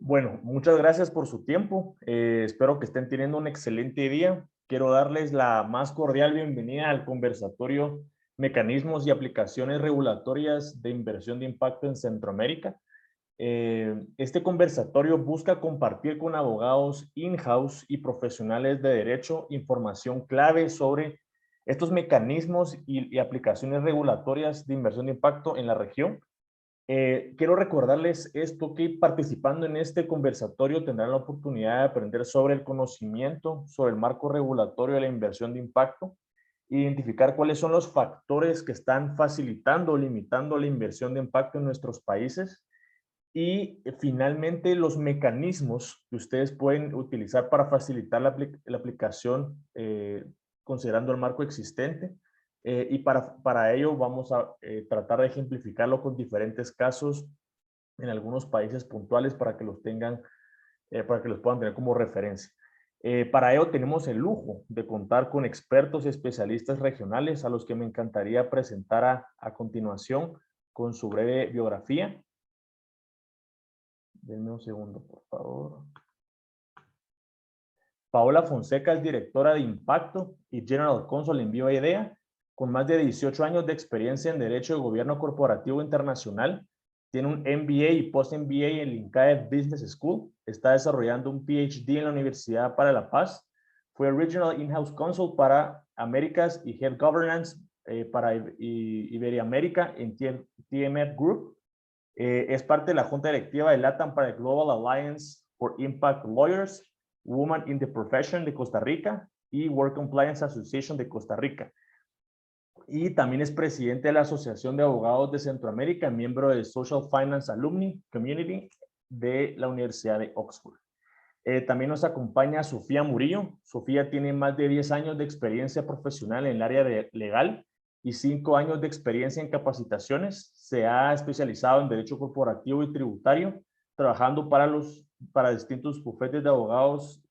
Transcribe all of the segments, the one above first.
Bueno, muchas gracias por su tiempo. Espero que estén teniendo un excelente día. Quiero darles la más cordial bienvenida al conversatorio Mecanismos y aplicaciones regulatorias de inversión de impacto en Centroamérica. Este conversatorio busca compartir con abogados in-house y profesionales de derecho información clave sobre estos mecanismos y aplicaciones regulatorias de inversión de impacto en la región. Quiero recordarles esto, que participando en este conversatorio tendrán la oportunidad de aprender sobre el conocimiento, sobre el marco regulatorio de la inversión de impacto, identificar cuáles son los factores que están facilitando o limitando la inversión de impacto en nuestros países y finalmente los mecanismos que ustedes pueden utilizar para facilitar la aplicación considerando el marco existente. Y para ello vamos a tratar de ejemplificarlo con diferentes casos en algunos países puntuales para que los tengan, para que los puedan tener como referencia. Para ello tenemos el lujo de contar con expertos y especialistas regionales a los que me encantaría presentar a continuación con su breve biografía. Denme un segundo, por favor. Paola Fonseca es directora de Impacto y General Counsel en Viva Idea, con más de 18 años de experiencia en Derecho de Gobierno Corporativo Internacional. Tiene un MBA y Post-MBA en Lincaid Business School. Está desarrollando un PhD en la Universidad para la Paz. Fue Regional In-House Counsel para Américas y Head Governance para Iberoamérica en TMF Group. Es parte de la junta directiva de LATAM para el Global Alliance for Impact Lawyers, Women in the Profession de Costa Rica y Work Compliance Association de Costa Rica. Y también es presidente de la Asociación de Abogados de Centroamérica, miembro del Social Finance Alumni Community de la Universidad de Oxford. También nos acompaña Sofía Murillo. Sofía tiene más de 10 años de experiencia profesional en el área legal y 5 años de experiencia en capacitaciones. Se ha especializado en derecho corporativo y tributario, trabajando para distintos bufetes de abogados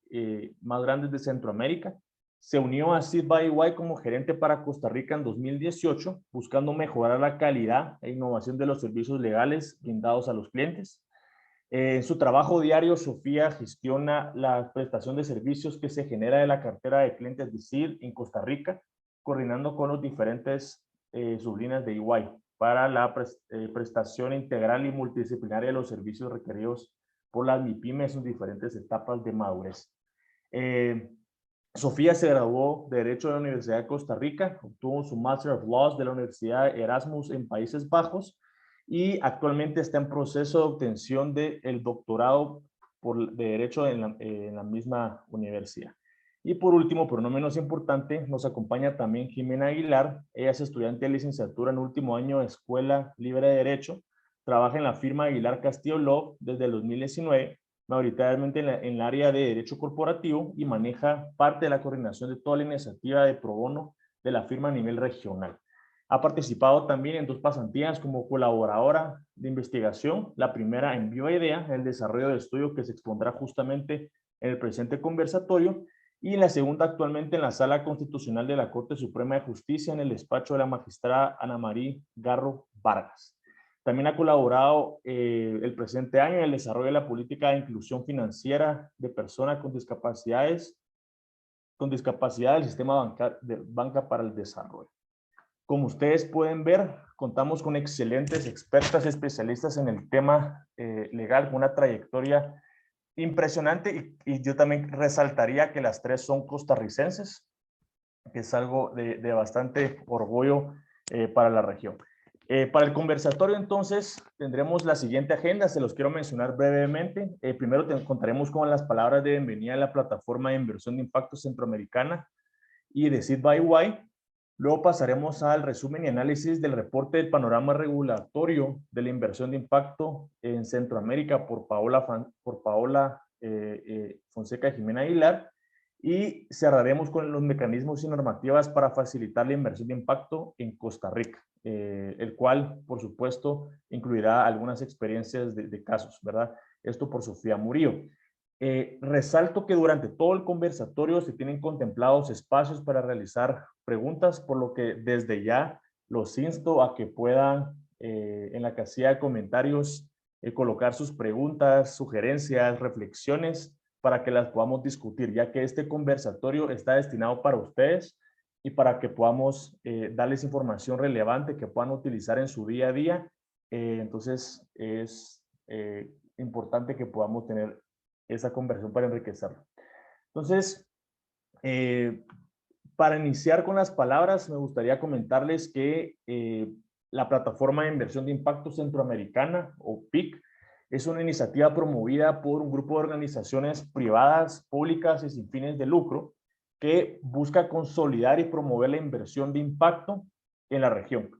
más grandes de Centroamérica. Se unió a Sid by como gerente para Costa Rica en 2018, buscando mejorar la calidad e innovación de los servicios legales brindados a los clientes. En su trabajo diario, Sofía gestiona la prestación de servicios que se genera de la cartera de clientes de CID en Costa Rica, coordinando con los diferentes sublíneas de EY para la prestación integral y multidisciplinaria de los servicios requeridos por las MIPYMES en diferentes etapas de madurez. Sofía se graduó de Derecho de la Universidad de Costa Rica, obtuvo su Master of Laws de la Universidad Erasmus en Países Bajos y actualmente está en proceso de obtención del doctorado de Derecho en la misma universidad. Y por último, pero no menos importante, nos acompaña también Jimena Aguilar. Ella es estudiante de licenciatura en último año de Escuela Libre de Derecho. Trabaja en la firma Aguilar Castillo Law desde el 2019, mayoritariamente en el área de derecho corporativo, y maneja parte de la coordinación de toda la iniciativa de pro bono de la firma a nivel regional. Ha participado también en 2 pasantías como colaboradora de investigación, la primera en Viva Idea, el desarrollo de estudio que se expondrá justamente en el presente conversatorio, y la segunda actualmente en la Sala Constitucional de la Corte Suprema de Justicia en el despacho de la magistrada Ana María Garro Vargas. También ha colaborado el presente año en el desarrollo de la política de inclusión financiera de personas con discapacidad del sistema de banca para el desarrollo. Como ustedes pueden ver, contamos con excelentes expertas especialistas en el tema legal, con una trayectoria impresionante, y yo también resaltaría que las 3 son costarricenses, que es algo de bastante orgullo para la región. Para el conversatorio, entonces, tendremos la siguiente agenda, se los quiero mencionar brevemente. Primero contaremos con las palabras de bienvenida a la plataforma de inversión de impacto centroamericana y de Sid by Y. Luego pasaremos al resumen y análisis del reporte del panorama regulatorio de la inversión de impacto en Centroamérica por Paola Fonseca y Jimena Aguilar. Y cerraremos con los mecanismos y normativas para facilitar la inversión de impacto en Costa Rica, el cual, por supuesto, incluirá algunas experiencias de casos, ¿verdad? Esto por Sofía Murillo. Resalto que durante todo el conversatorio se tienen contemplados espacios para realizar preguntas, por lo que desde ya los insto a que puedan en la casilla de comentarios colocar sus preguntas, sugerencias, reflexiones para que las podamos discutir, ya que este conversatorio está destinado para ustedes y para que podamos darles información relevante que puedan utilizar en su día a día. Entonces, es importante que podamos tener esa conversación para enriquecerlo. Entonces, para iniciar con las palabras, me gustaría comentarles que la Plataforma de Inversión de Impacto Centroamericana, o PIC, es una iniciativa promovida por un grupo de organizaciones privadas, públicas y sin fines de lucro que busca consolidar y promover la inversión de impacto en la región.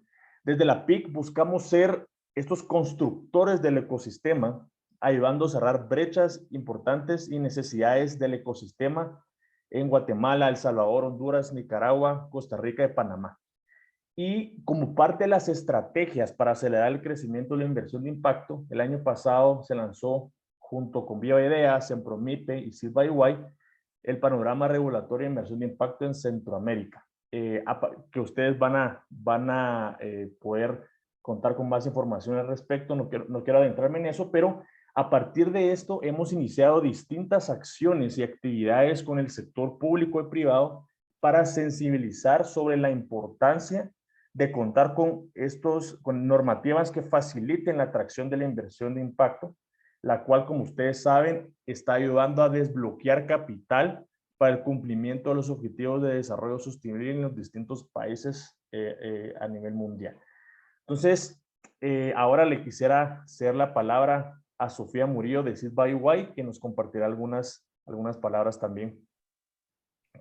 Desde la PIC buscamos ser estos constructores del ecosistema, ayudando a cerrar brechas importantes y necesidades del ecosistema en Guatemala, El Salvador, Honduras, Nicaragua, Costa Rica y Panamá. Y como parte de las estrategias para acelerar el crecimiento de la inversión de impacto, el año pasado se lanzó junto con Viva Idea, Sempromite y Seed by Y el panorama regulatorio de inversión de impacto en Centroamérica, que ustedes van a poder contar con más información al respecto. No quiero adentrarme en eso, pero a partir de esto hemos iniciado distintas acciones y actividades con el sector público y privado para sensibilizar sobre la importancia de contar con normativas que faciliten la atracción de la inversión de impacto, la cual, como ustedes saben, está ayudando a desbloquear capital para el cumplimiento de los objetivos de desarrollo sostenible en los distintos países a nivel mundial. Entonces, ahora le quisiera hacer la palabra a Sofía Murillo de Seed by Y, que nos compartirá algunas palabras también.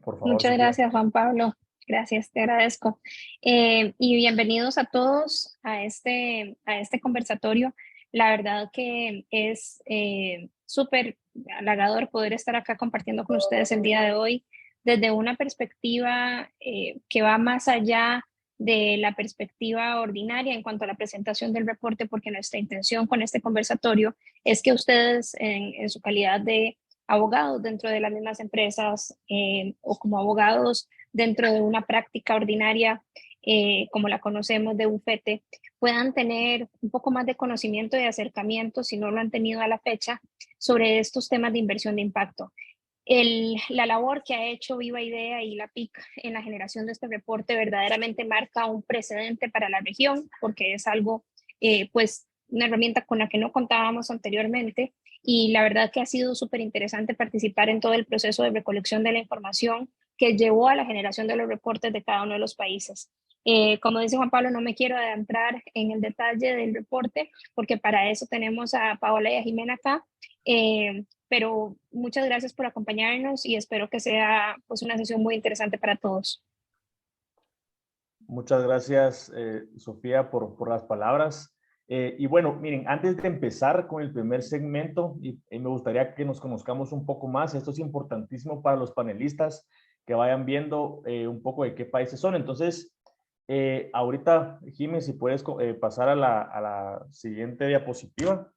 Por favor, Muchas Sofía. gracias, Juan Pablo. Gracias, te agradezco. Y bienvenidos a todos a este conversatorio. La verdad que es súper halagador poder estar acá compartiendo con ustedes el día de hoy desde una perspectiva que va más allá de la perspectiva ordinaria en cuanto a la presentación del reporte, porque nuestra intención con este conversatorio es que ustedes en su calidad de abogados dentro de las mismas empresas o como abogados dentro de una práctica ordinaria como la conocemos de bufete, puedan tener un poco más de conocimiento y acercamiento, si no lo han tenido a la fecha, sobre estos temas de inversión de impacto. La labor que ha hecho Viva Idea y la PIC en la generación de este reporte verdaderamente marca un precedente para la región, porque es algo, pues, una herramienta con la que no contábamos anteriormente, y la verdad que ha sido súper interesante participar en todo el proceso de recolección de la información que llevó a la generación de los reportes de cada uno de los países. Como dice Juan Pablo, no me quiero adentrar en el detalle del reporte, porque para eso tenemos a Paola y a Jimena acá, pero muchas gracias por acompañarnos y espero que sea pues una sesión muy interesante para todos. Muchas gracias, Sofía, por las palabras. Y bueno, miren, antes de empezar con el primer segmento, me gustaría que nos conozcamos un poco más. Esto es importantísimo para los panelistas que vayan viendo un poco de qué países son. Entonces, ahorita, Jimmy, si puedes pasar a la siguiente diapositiva.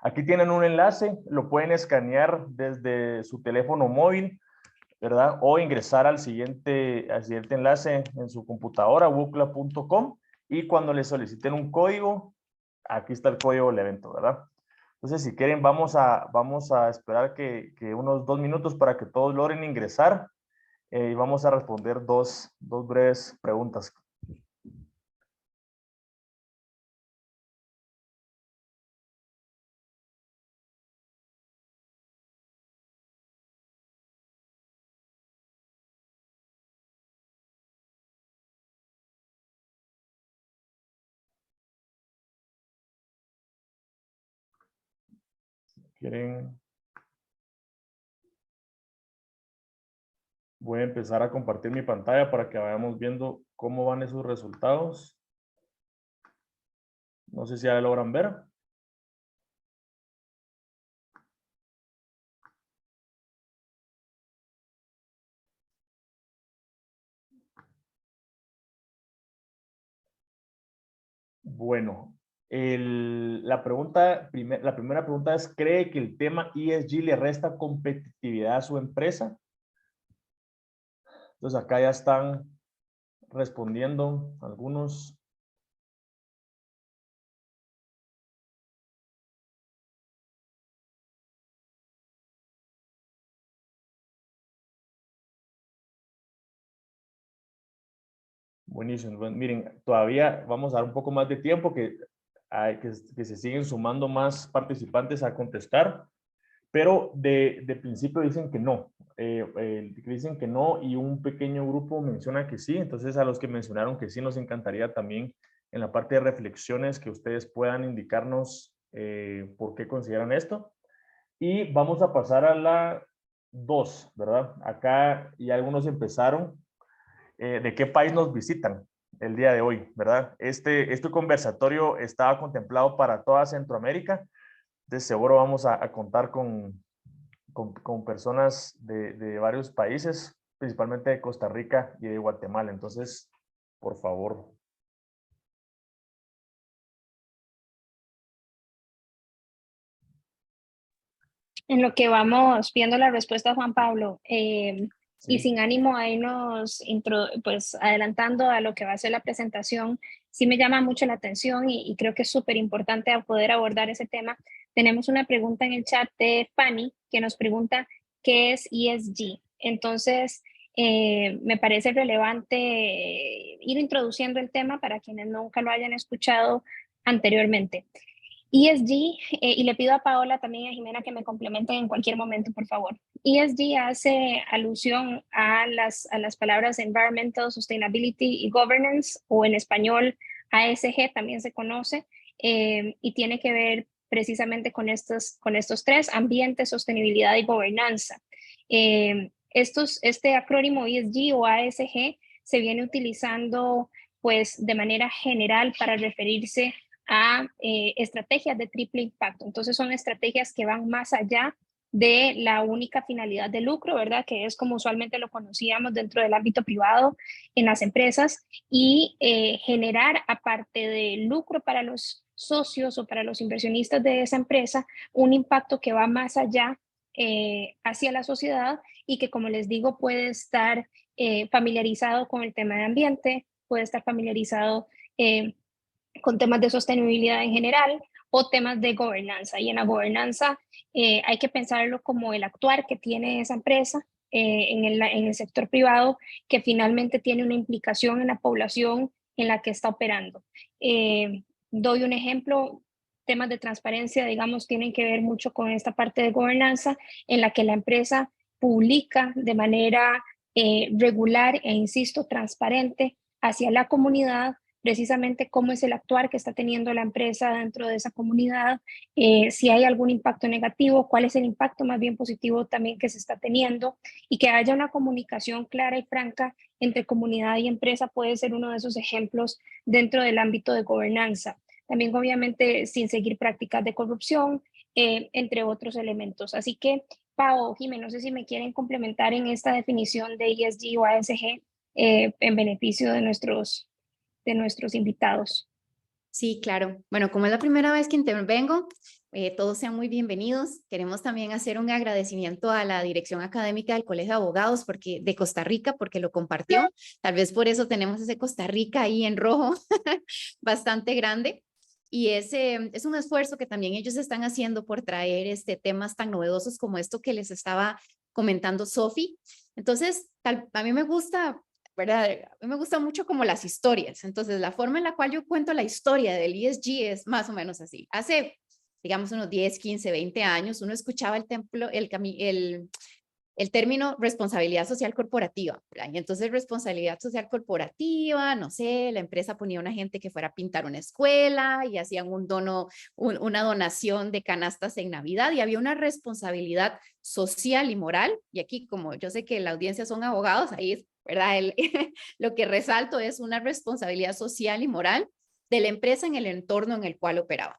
Aquí tienen un enlace, lo pueden escanear desde su teléfono móvil, ¿verdad? O ingresar al siguiente enlace en su computadora, bucla.com, y cuando le soliciten un código, aquí está el código del evento, ¿verdad? Entonces, si quieren, vamos a esperar que unos 2 minutos para que todos logren ingresar y vamos a responder dos breves preguntas. ¿Quieren? Voy a empezar a compartir mi pantalla para que vayamos viendo cómo van esos resultados. No sé si ya logran ver. Bueno, la primera pregunta es, ¿cree que el tema ESG le resta competitividad a su empresa? Entonces acá ya están respondiendo algunos. Buenísimo. Bueno, miren, todavía vamos a dar un poco más de tiempo que se siguen sumando más participantes a contestar, pero de principio dicen que no. Dicen que no y un pequeño grupo menciona que sí. Entonces, a los que mencionaron que sí, nos encantaría también en la parte de reflexiones que ustedes puedan indicarnos por qué consideran esto. Y vamos a pasar a la 2, ¿verdad? Acá ya algunos empezaron. ¿De qué país nos visitan el día de hoy, verdad? Este conversatorio estaba contemplado para toda Centroamérica. De seguro vamos a contar con personas de varios países, principalmente de Costa Rica y de Guatemala. Entonces, por favor. En lo que vamos viendo la respuesta, Juan Pablo, y Sí. sin ánimo a irnos pues, adelantando a lo que va a ser la presentación, sí me llama mucho la atención y creo que es súper importante poder abordar ese tema. Tenemos una pregunta en el chat de Fanny que nos pregunta qué es ESG. Entonces, me parece relevante ir introduciendo el tema para quienes nunca lo hayan escuchado anteriormente. ESG, y le pido a Paola también y a Jimena que me complementen en cualquier momento, por favor. ESG hace alusión a las palabras Environmental, Sustainability y Governance, o en español ASG también se conoce, y tiene que ver precisamente con estos tres: ambiente, sostenibilidad y gobernanza. Este acrónimo ESG o ASG se viene utilizando pues de manera general para referirse a estrategias de triple impacto. Entonces son estrategias que van más allá de la única finalidad de lucro, ¿verdad? Que es como usualmente lo conocíamos dentro del ámbito privado en las empresas, y generar, aparte del lucro para los socios o para los inversionistas de esa empresa, un impacto que va más allá hacia la sociedad y que, como les digo, puede estar familiarizado con el tema de ambiente, puede estar familiarizado con temas de sostenibilidad en general o temas de gobernanza. Y en la gobernanza hay que pensarlo como el actuar que tiene esa empresa en el sector privado, que finalmente tiene una implicación en la población en la que está operando. Doy un ejemplo: temas de transparencia, digamos, tienen que ver mucho con esta parte de gobernanza en la que la empresa publica de manera regular e, insisto, transparente hacia la comunidad precisamente cómo es el actuar que está teniendo la empresa dentro de esa comunidad, si hay algún impacto negativo, cuál es el impacto más bien positivo también que se está teniendo, y que haya una comunicación clara y franca entre comunidad y empresa puede ser uno de esos ejemplos dentro del ámbito de gobernanza. También, obviamente, sin seguir prácticas de corrupción, entre otros elementos. Así que, Pau, Jiménez, no sé si me quieren complementar en esta definición de ESG o ASG en beneficio de nuestros invitados. Sí, claro. Bueno, como es la primera vez que intervengo, todos sean muy bienvenidos. Queremos también hacer un agradecimiento a la Dirección Académica del Colegio de Abogados de Costa Rica, porque lo compartió. Tal vez por eso tenemos ese Costa Rica ahí en rojo, bastante grande. Y es un esfuerzo que también ellos están haciendo por traer temas tan novedosos como esto que les estaba comentando Sofi. Entonces, a mí me gusta, ¿verdad? A mí me gusta mucho como las historias. Entonces, la forma en la cual yo cuento la historia del ESG es más o menos así. Hace, digamos, unos 10, 15, 20 años, uno escuchaba el término responsabilidad social corporativa, ¿verdad? Y entonces responsabilidad social corporativa, no sé, la empresa ponía a una gente que fuera a pintar una escuela y hacían una donación de canastas en Navidad, y había una responsabilidad social y moral. Y aquí, como yo sé que la audiencia son abogados, ahí es, ¿verdad? Lo que resalto es una responsabilidad social y moral de la empresa en el entorno en el cual operaba.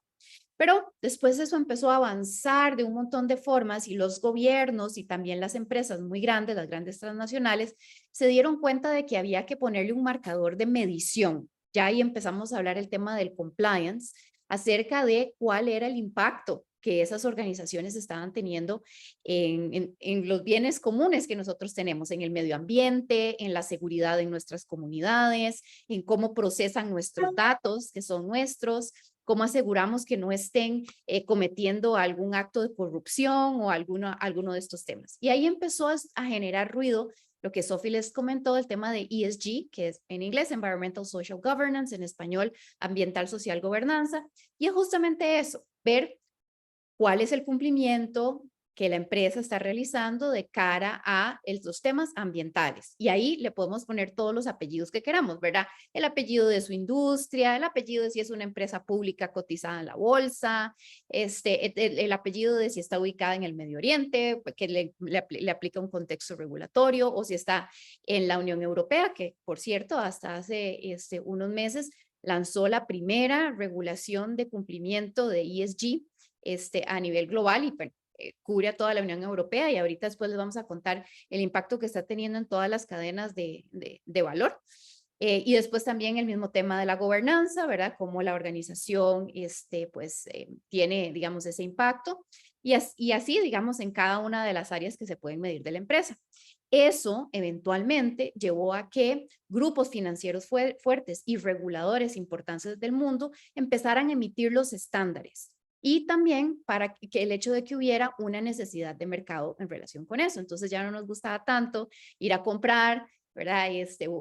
Pero después eso empezó a avanzar de un montón de formas, y los gobiernos y también las empresas muy grandes, las grandes transnacionales, se dieron cuenta de que había que ponerle un marcador de medición. Ya ahí empezamos a hablar el tema del compliance, acerca de cuál era el impacto que esas organizaciones estaban teniendo en los bienes comunes que nosotros tenemos, en el medio ambiente, en la seguridad en nuestras comunidades, en cómo procesan nuestros datos, que son nuestros, cómo aseguramos que no estén cometiendo algún acto de corrupción o alguno de estos temas. Y ahí empezó a generar ruido lo que Sophie les comentó, el tema de ESG, que es en inglés Environmental Social Governance, en español Ambiental Social Gobernanza, y es justamente eso, ver cuál es el cumplimiento que la empresa está realizando de cara a los temas ambientales. Y ahí le podemos poner todos los apellidos que queramos, ¿verdad? El apellido de su industria, el apellido de si es una empresa pública cotizada en la bolsa, el apellido de si está ubicada en el Medio Oriente, que le aplica un contexto regulatorio, o si está en la Unión Europea, que por cierto, hasta hace unos meses lanzó la primera regulación de cumplimiento de ESG a nivel global y cubre a toda la Unión Europea, y ahorita después les vamos a contar el impacto que está teniendo en todas las cadenas de valor. Y después también el mismo tema de la gobernanza, ¿verdad? Cómo la organización tiene, digamos, ese impacto y así, digamos, en cada una de las áreas que se pueden medir de la empresa. Eso eventualmente llevó a que grupos financieros fuertes y reguladores importantes del mundo empezaran a emitir los estándares. Y también para que el hecho de que hubiera una necesidad de mercado en relación con eso. Entonces ya no nos gustaba tanto ir a comprar, ¿verdad?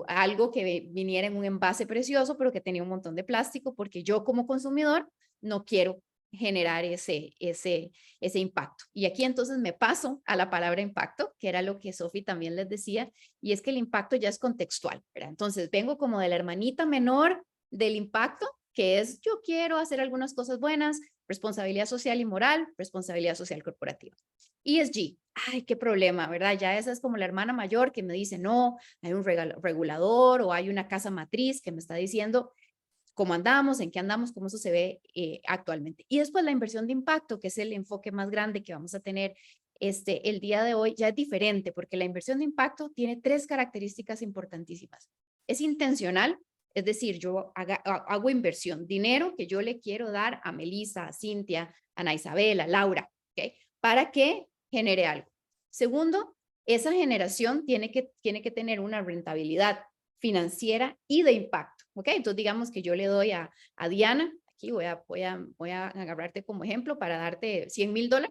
Algo que viniera en un envase precioso, pero que tenía un montón de plástico, porque yo como consumidor no quiero generar ese impacto. Y aquí entonces me paso a la palabra impacto, que era lo que Sophie también les decía, y es que el impacto ya es contextual, ¿verdad? Entonces vengo como de la hermanita menor del impacto, que es yo quiero hacer algunas cosas buenas, responsabilidad social y moral, responsabilidad social corporativa. ESG, ay, qué problema, ¿verdad? Ya esa es como la hermana mayor que me dice, no, hay un regulador o hay una casa matriz que me está diciendo cómo andamos, en qué andamos, cómo eso se ve actualmente. Y después la inversión de impacto, que es el enfoque más grande que vamos a tener el día de hoy, ya es diferente, porque la inversión de impacto tiene 3 características importantísimas. Es intencional, es decir, yo hago inversión, dinero que yo le quiero dar a Melissa, a Cintia, a Ana Isabel, a Laura, ¿ok? Para que genere algo. Segundo, esa generación tiene que tener una rentabilidad financiera y de impacto, ¿ok? Entonces digamos que yo le doy a Diana, aquí voy a agarrarte como ejemplo para darte $100,000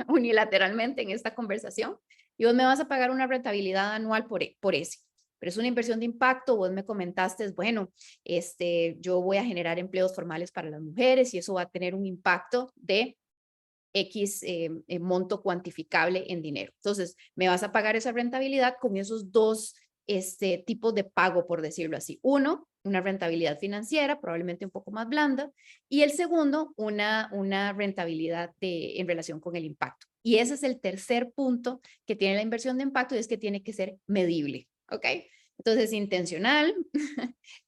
unilateralmente en esta conversación, y vos me vas a pagar una rentabilidad anual por ese. Pero es una inversión de impacto. Vos me comentaste, bueno, yo voy a generar empleos formales para las mujeres y eso va a tener un impacto de X monto cuantificable en dinero. Entonces, me vas a pagar esa rentabilidad con esos 2 tipos de pago, por decirlo así. Uno, una rentabilidad financiera, probablemente un poco más blanda, y el segundo, una rentabilidad en relación con el impacto. Y ese es el tercer punto que tiene la inversión de impacto, y es que tiene que ser medible, ¿ok? Entonces, intencional,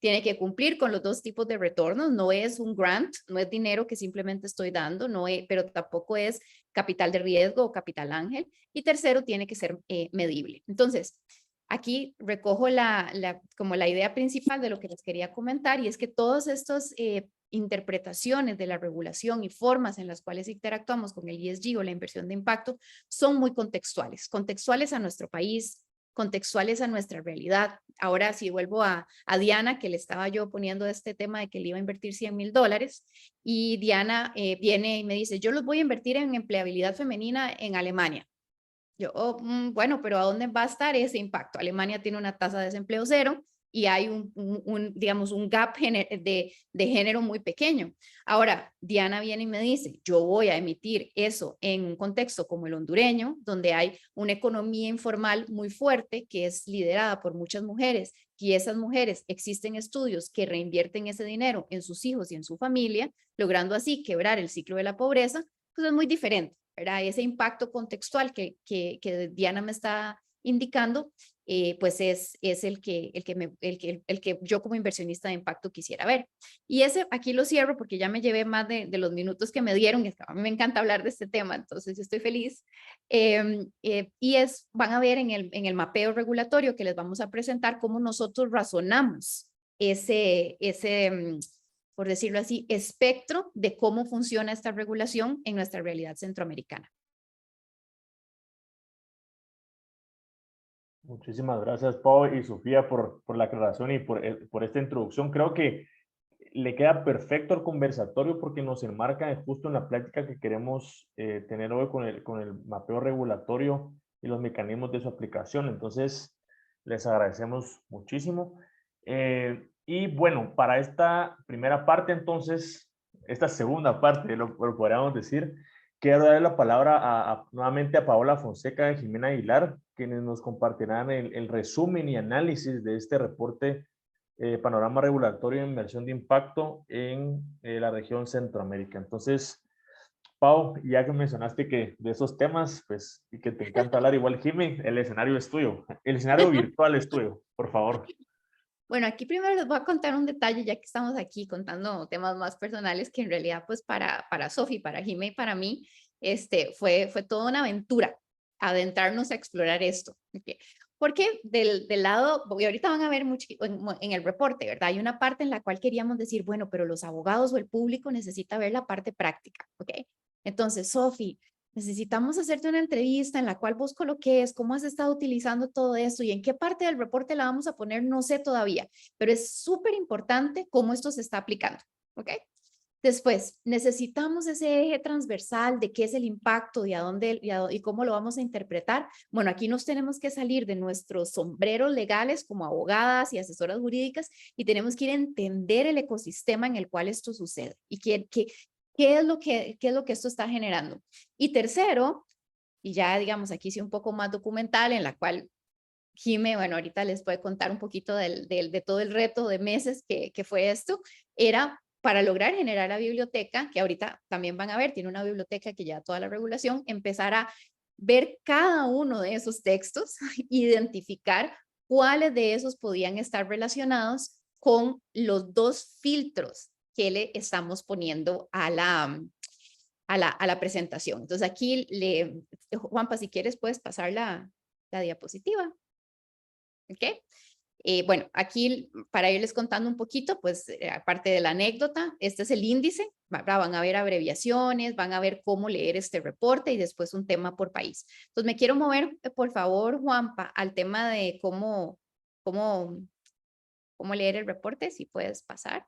tiene que cumplir con los 2 tipos de retornos, no es un grant, no es dinero que simplemente estoy dando, pero tampoco es capital de riesgo o capital ángel. Y tercero, tiene que ser medible. Entonces, aquí recojo como la idea principal de lo que les quería comentar, y es que todas estas interpretaciones de la regulación y formas en las cuales interactuamos con el ESG o la inversión de impacto son muy contextuales a nuestro país, contextuales a nuestra realidad. Ahora si vuelvo a Diana, que le estaba yo poniendo este tema de que le iba a invertir $100,000, y Diana viene y me dice, yo los voy a invertir en empleabilidad femenina en Alemania. Yo, bueno, pero ¿a dónde va a estar ese impacto? Alemania tiene una tasa de desempleo 0 y hay digamos, un gap de género muy pequeño. Ahora, Diana viene y me dice, yo voy a emitir eso en un contexto como el hondureño, donde hay una economía informal muy fuerte que es liderada por muchas mujeres, y esas mujeres, existen estudios que reinvierten ese dinero en sus hijos y en su familia, logrando así quebrar el ciclo de la pobreza. Pues es muy diferente, ¿verdad? Ese impacto contextual que Diana me está indicando, pues es el que yo como inversionista de impacto quisiera ver. Y aquí lo cierro porque ya me llevé más de los minutos que me dieron, y a mí me encanta hablar de este tema, entonces yo estoy feliz. Van a ver en el mapeo regulatorio que les vamos a presentar cómo nosotros razonamos por decirlo así, espectro de cómo funciona esta regulación en nuestra realidad centroamericana. Muchísimas gracias, Pau y Sofía, por la aclaración y por esta introducción. Creo que le queda perfecto al conversatorio porque nos enmarca justo en la plática que queremos tener hoy con el mapeo regulatorio y los mecanismos de su aplicación. Entonces, Les agradecemos muchísimo. Y bueno, para esta primera parte, entonces, esta segunda parte, lo podríamos decir, quiero darle la palabra nuevamente a Paola Fonseca y Jimena Aguilar, quienes nos compartirán el resumen y análisis de este reporte Panorama Regulatorio de Inversión de Impacto en la región Centroamérica. Entonces, Pau, ya que mencionaste que de esos temas, pues, y que te encanta hablar igual, Jimmy, el escenario es tuyo. El escenario virtual es tuyo, por favor. Bueno, aquí primero les voy a contar un detalle, ya que estamos aquí contando temas más personales, que en realidad, pues, para Sofi, para Jimmy y para mí, fue toda una aventura adentrarnos a explorar esto. ¿Okay? Porque del lado, y ahorita van a ver mucho en el reporte, ¿verdad? Hay una parte en la cual queríamos decir, bueno, pero los abogados o el público necesita ver la parte práctica, ¿ok? Entonces, Sofi, necesitamos hacerte una entrevista en la cual vos coloques cómo has estado utilizando todo esto y en qué parte del reporte la vamos a poner, no sé todavía, pero es súper importante cómo esto se está aplicando, ¿ok? Después, necesitamos ese eje transversal de qué es el impacto y, y cómo lo vamos a interpretar. Bueno, aquí nos tenemos que salir de nuestros sombreros legales como abogadas y asesoras jurídicas y tenemos que ir a entender el ecosistema en el cual esto sucede y qué es lo que esto está generando. Y tercero, y ya digamos aquí sí un poco más documental, en la cual Jime, bueno, ahorita les puede contar un poquito de todo el reto de meses que fue esto, era para lograr generar la biblioteca, que ahorita también van a ver, tiene una biblioteca que ya toda la regulación, empezar a ver cada uno de esos textos, identificar cuáles de esos podían estar relacionados con los dos filtros que le estamos poniendo a la presentación. Entonces aquí, Juanpa, si quieres puedes pasar la diapositiva. ¿Ok? Bueno, aquí para irles contando un poquito, pues aparte de la anécdota, este es el índice, van a ver abreviaciones, van a ver cómo leer este reporte y después un tema por país. Entonces me quiero mover, por favor, Juanpa, al tema de cómo leer el reporte, si puedes pasar.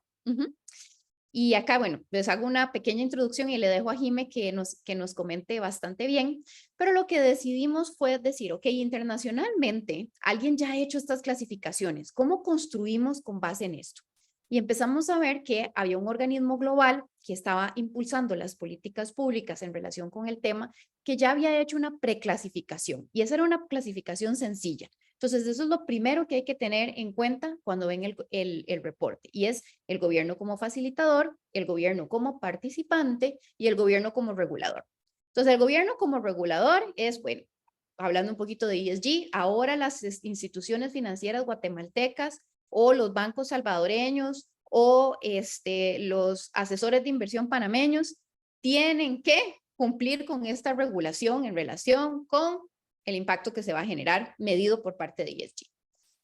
Y acá, bueno, les hago una pequeña introducción y le dejo a Jime que nos comente bastante bien, pero lo que decidimos fue decir, ok, internacionalmente, alguien ya ha hecho estas clasificaciones, ¿cómo construimos con base en esto? Y empezamos a ver que había un organismo global que estaba impulsando las políticas públicas en relación con el tema, que ya había hecho una preclasificación, y esa era una clasificación sencilla. Entonces, eso es lo primero que hay que tener en cuenta cuando ven el reporte, y es el gobierno como facilitador, el gobierno como participante y el gobierno como regulador. Entonces, el gobierno como regulador es, bueno, hablando un poquito de ESG, ahora las instituciones financieras guatemaltecas o los bancos salvadoreños o los asesores de inversión panameños tienen que cumplir con esta regulación en relación con el impacto que se va a generar medido por parte de ESG.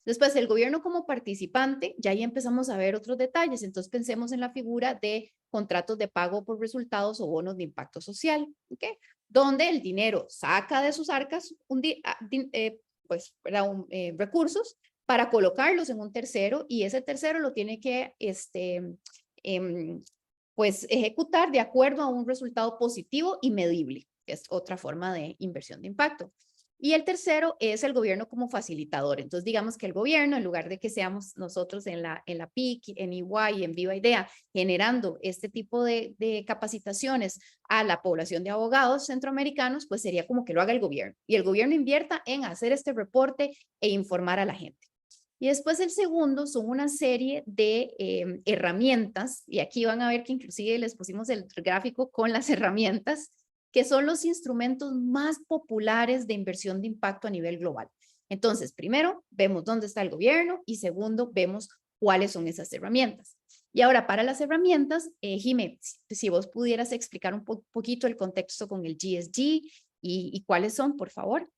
Después, el gobierno como participante, ya ahí empezamos a ver otros detalles. Entonces, pensemos en la figura de contratos de pago por resultados o bonos de impacto social, ¿okay? Donde el dinero saca de sus arcas recursos para colocarlos en un tercero y ese tercero lo tiene que pues ejecutar de acuerdo a un resultado positivo y medible, que es otra forma de inversión de impacto. Y el tercero es el gobierno como facilitador. Entonces, digamos que el gobierno, en lugar de que seamos nosotros en la PIC, en EY, en Viva Idea, generando este tipo de capacitaciones a la población de abogados centroamericanos, pues sería como que lo haga el gobierno. Y el gobierno invierta en hacer este reporte e informar a la gente. Y después el segundo son una serie de herramientas, y aquí van a ver que inclusive les pusimos el gráfico con las herramientas, que son los instrumentos más populares de inversión de impacto a nivel global. Entonces, primero, vemos dónde está el gobierno y segundo, vemos cuáles son esas herramientas. Y ahora, para las herramientas, Jimé, si vos pudieras explicar un poquito el contexto con el GSG y cuáles son, por favor.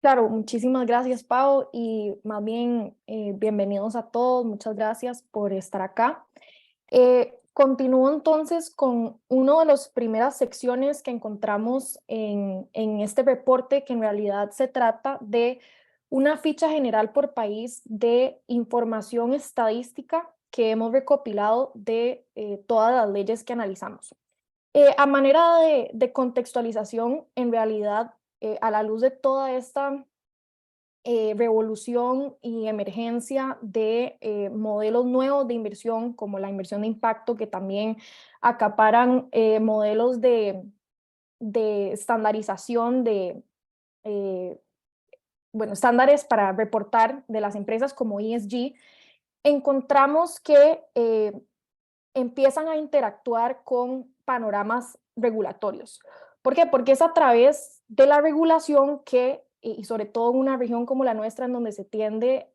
Claro, muchísimas gracias, Pau, y más bien bienvenidos a todos. Muchas gracias por estar acá. Continúo entonces con una de las primeras secciones que encontramos en este reporte, que en realidad se trata de una ficha general por país de información estadística que hemos recopilado de todas las leyes que analizamos. A manera de contextualización, en realidad a la luz de toda esta revolución y emergencia de modelos nuevos de inversión, como la inversión de impacto, que también acaparan modelos de estandarización estándares para reportar de las empresas como ESG, encontramos que empiezan a interactuar con panoramas regulatorios. ¿Por qué? Porque es a través de la regulación que, y sobre todo en una región como la nuestra, en donde se tiende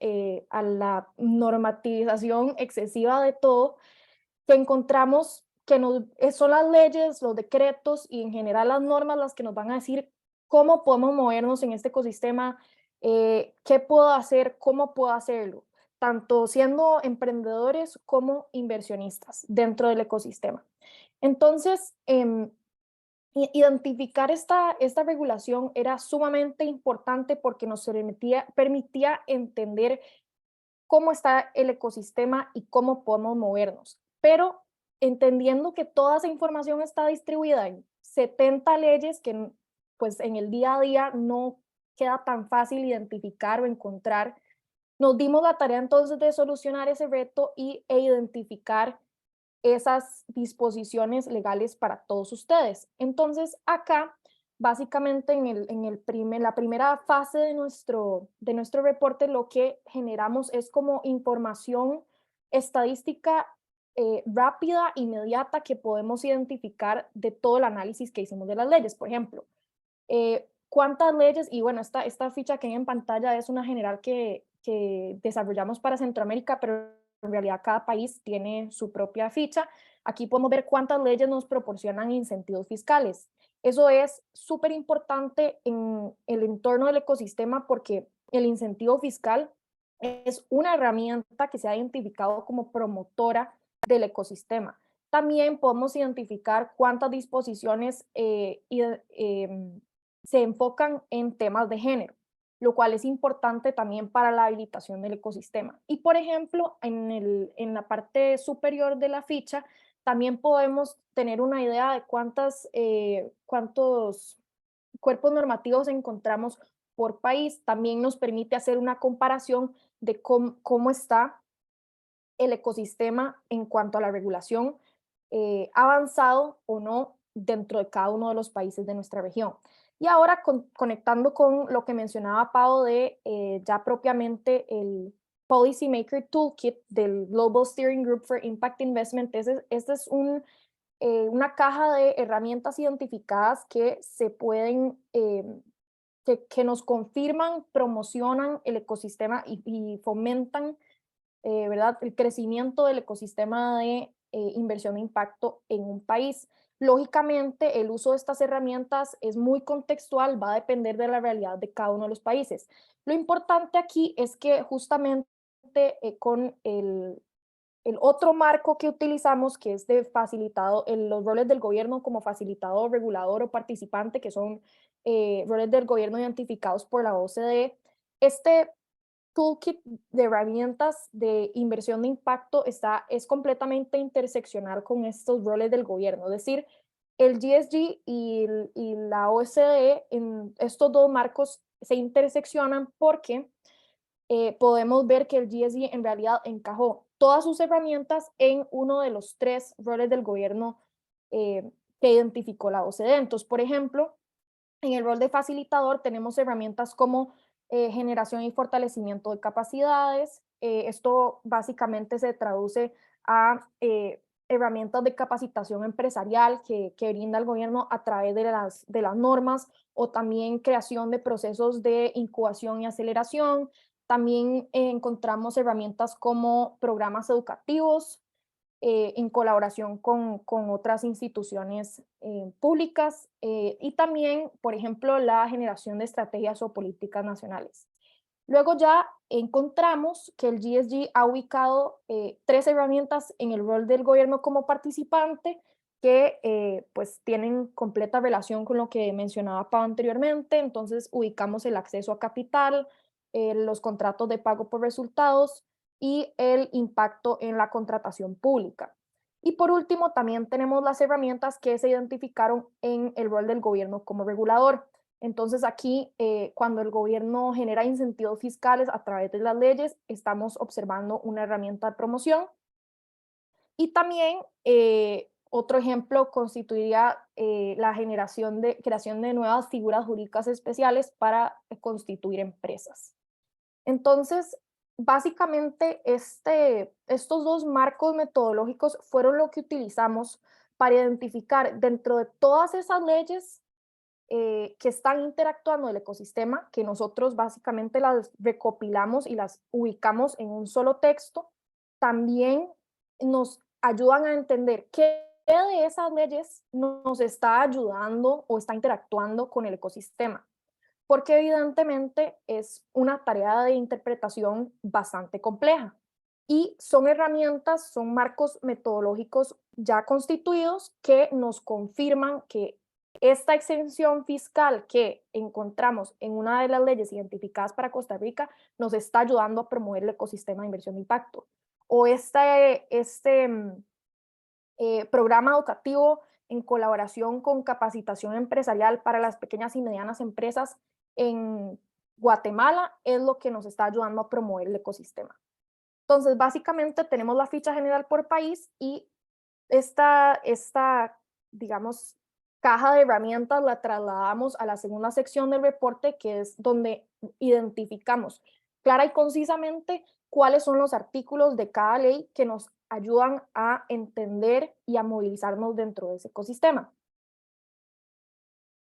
a la normativización excesiva de todo, que encontramos que son las leyes, los decretos y en general las normas las que nos van a decir cómo podemos movernos en este ecosistema, qué puedo hacer, cómo puedo hacerlo, tanto siendo emprendedores como inversionistas dentro del ecosistema. Entonces, identificar esta regulación era sumamente importante porque nos permitía entender cómo está el ecosistema y cómo podemos movernos. Pero entendiendo que toda esa información está distribuida en 70 leyes que pues en el día a día no queda tan fácil identificar o encontrar, nos dimos la tarea entonces de solucionar ese reto e identificar esas disposiciones legales para todos ustedes. Entonces acá, básicamente la primera fase de nuestro reporte, lo que generamos es como información estadística rápida, inmediata, que podemos identificar de todo el análisis que hicimos de las leyes. Por ejemplo, cuántas leyes, y bueno, esta ficha que hay en pantalla es una general que desarrollamos para Centroamérica, pero en realidad cada país tiene su propia ficha. Aquí podemos ver cuántas leyes nos proporcionan incentivos fiscales. Eso es súper importante en el entorno del ecosistema porque el incentivo fiscal es una herramienta que se ha identificado como promotora del ecosistema. También podemos identificar cuántas disposiciones se enfocan en temas de género, lo cual es importante también para la habilitación del ecosistema. Y por ejemplo, en la parte superior de la ficha, también podemos tener una idea de cuántos cuerpos normativos encontramos por país. También nos permite hacer una comparación de cómo está el ecosistema en cuanto a la regulación, avanzado o no dentro de cada uno de los países de nuestra región. Y ahora conectando con lo que mencionaba Pau de ya propiamente el Policy Maker Toolkit del Global Steering Group for Impact Investment, este es una caja de herramientas identificadas que se pueden, que nos confirman, promocionan el ecosistema y fomentan ¿verdad? El crecimiento del ecosistema de inversión de impacto en un país. Lógicamente, el uso de estas herramientas es muy contextual, va a depender de la realidad de cada uno de los países. Lo importante aquí es que justamente con el otro marco que utilizamos, que es de facilitado, los roles del gobierno como facilitador, regulador o participante, que son roles del gobierno identificados por la OCDE, este toolkit de herramientas de inversión de impacto es completamente interseccional con estos roles del gobierno. Es decir, el GSG y la OCDE, en estos dos marcos se interseccionan porque podemos ver que el GSG en realidad encajó todas sus herramientas en uno de los tres roles del gobierno que identificó la OCDE. Entonces, por ejemplo, en el rol de facilitador tenemos herramientas como generación y fortalecimiento de capacidades. Esto básicamente se traduce a herramientas de capacitación empresarial que brinda el gobierno a través de las normas, o también creación de procesos de incubación y aceleración. También encontramos herramientas como programas educativos, en colaboración con otras instituciones públicas, y también, por ejemplo, la generación de estrategias o políticas nacionales. Luego ya encontramos que el GSG ha ubicado tres herramientas en el rol del gobierno como participante que pues tienen completa relación con lo que mencionaba Pau anteriormente. Entonces ubicamos el acceso a capital, los contratos de pago por resultados y el impacto en la contratación pública. Y por último, también tenemos las herramientas que se identificaron en el rol del gobierno como regulador. Entonces aquí, cuando el gobierno genera incentivos fiscales a través de las leyes, estamos observando una herramienta de promoción. Y también otro ejemplo constituiría la creación de nuevas figuras jurídicas especiales para constituir empresas. Entonces, básicamente estos dos marcos metodológicos fueron lo que utilizamos para identificar dentro de todas esas leyes que están interactuando el ecosistema, que nosotros básicamente las recopilamos y las ubicamos en un solo texto, también nos ayudan a entender qué de esas leyes nos está ayudando o está interactuando con el ecosistema, porque evidentemente es una tarea de interpretación bastante compleja y son herramientas, son marcos metodológicos ya constituidos que nos confirman que esta exención fiscal que encontramos en una de las leyes identificadas para Costa Rica nos está ayudando a promover el ecosistema de inversión de impacto. O programa educativo en colaboración con capacitación empresarial para las pequeñas y medianas empresas en Guatemala es lo que nos está ayudando a promover el ecosistema. Entonces, básicamente tenemos la ficha general por país y esta digamos, caja de herramientas la trasladamos a la segunda sección del reporte, que es donde identificamos clara y concisamente cuáles son los artículos de cada ley que nos ayudan a entender y a movilizarnos dentro de ese ecosistema.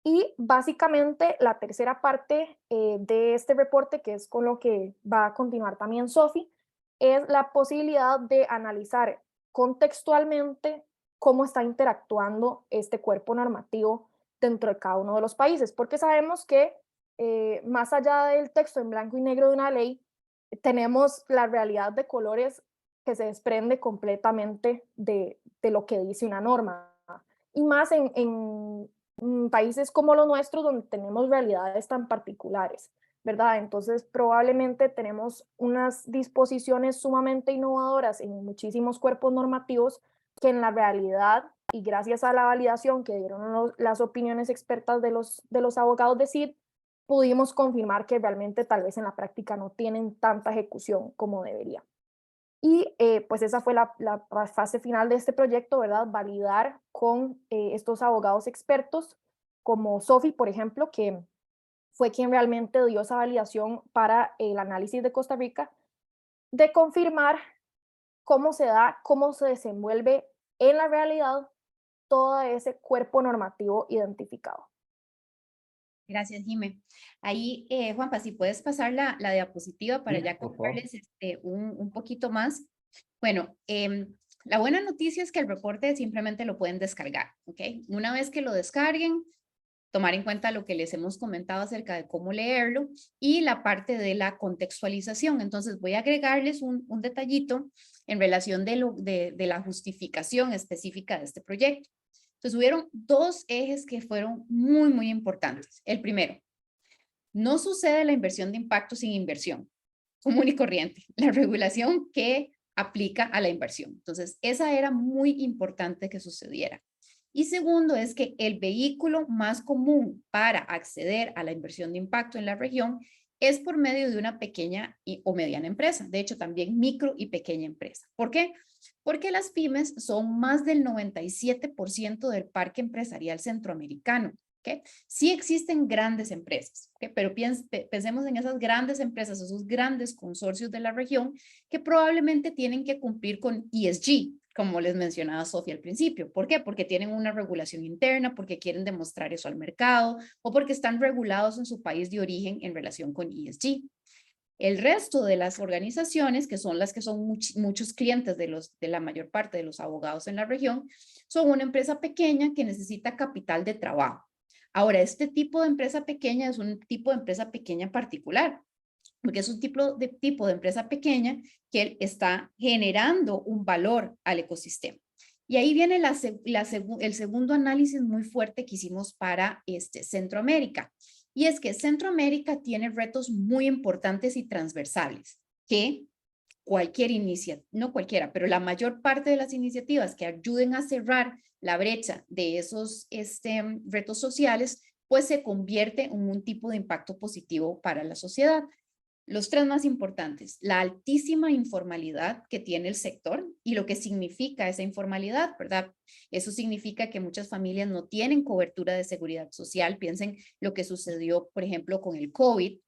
Y básicamente la tercera parte de este reporte, que es con lo que va a continuar también Sofi, es la posibilidad de analizar contextualmente cómo está interactuando este cuerpo normativo dentro de cada uno de los países, porque sabemos que más allá del texto en blanco y negro de una ley, tenemos la realidad de colores que se desprende completamente de lo que dice una norma, y más en países como los nuestros, donde tenemos realidades tan particulares, ¿verdad? Entonces, probablemente tenemos unas disposiciones sumamente innovadoras en muchísimos cuerpos normativos que en la realidad, y gracias a la validación que dieron las opiniones expertas de los abogados de CID, pudimos confirmar que realmente tal vez en la práctica no tienen tanta ejecución como debería. Y pues esa fue la fase final de este proyecto, ¿verdad? Validar con estos abogados expertos, como Sofi, por ejemplo, que fue quien realmente dio esa validación para el análisis de Costa Rica, de confirmar cómo se da, cómo se desenvuelve en la realidad todo ese cuerpo normativo identificado. Gracias, Jimé. Ahí, Juanpa, si puedes pasar la diapositiva para Sí, ya por favor. contarles un poquito más. Bueno, la buena noticia es que el reporte simplemente lo pueden descargar, ¿ok? Una vez que lo descarguen, tomar en cuenta lo que les hemos comentado acerca de cómo leerlo y la parte de la contextualización. Entonces, voy a agregarles un detallito en relación de la justificación específica de este proyecto. Entonces, hubieron dos ejes que fueron muy, muy importantes. El primero, no sucede la inversión de impacto sin inversión común y corriente, la regulación que aplica a la inversión. Entonces, esa era muy importante que sucediera. Y segundo es que el vehículo más común para acceder a la inversión de impacto en la región es por medio de una pequeña o mediana empresa, de hecho también micro y pequeña empresa. ¿Por qué? Porque las pymes son más del 97% del parque empresarial centroamericano. ¿Okay? Sí existen grandes empresas, ¿okay? Pero pensemos en esas grandes empresas, esos grandes consorcios de la región que probablemente tienen que cumplir con ESG, como les mencionaba Sofía al principio. ¿Por qué? Porque tienen una regulación interna, porque quieren demostrar eso al mercado o porque están regulados en su país de origen en relación con ESG. El resto de las organizaciones, que son las que son muchos clientes de la mayor parte de los abogados en la región, son una empresa pequeña que necesita capital de trabajo. Ahora, este tipo de empresa pequeña es un tipo de empresa pequeña particular, porque es un tipo de empresa pequeña que está generando un valor al ecosistema. Y ahí viene el segundo análisis muy fuerte que hicimos para Centroamérica. Y es que Centroamérica tiene retos muy importantes y transversales que cualquier iniciativa, no cualquiera, pero la mayor parte de las iniciativas que ayuden a cerrar la brecha de esos retos sociales pues se convierte en un tipo de impacto positivo para la sociedad. Los tres más importantes: la altísima informalidad que tiene el sector y lo que significa esa informalidad, ¿verdad? Eso significa que muchas familias no tienen cobertura de seguridad social. Piensen lo que sucedió, por ejemplo, con el COVID,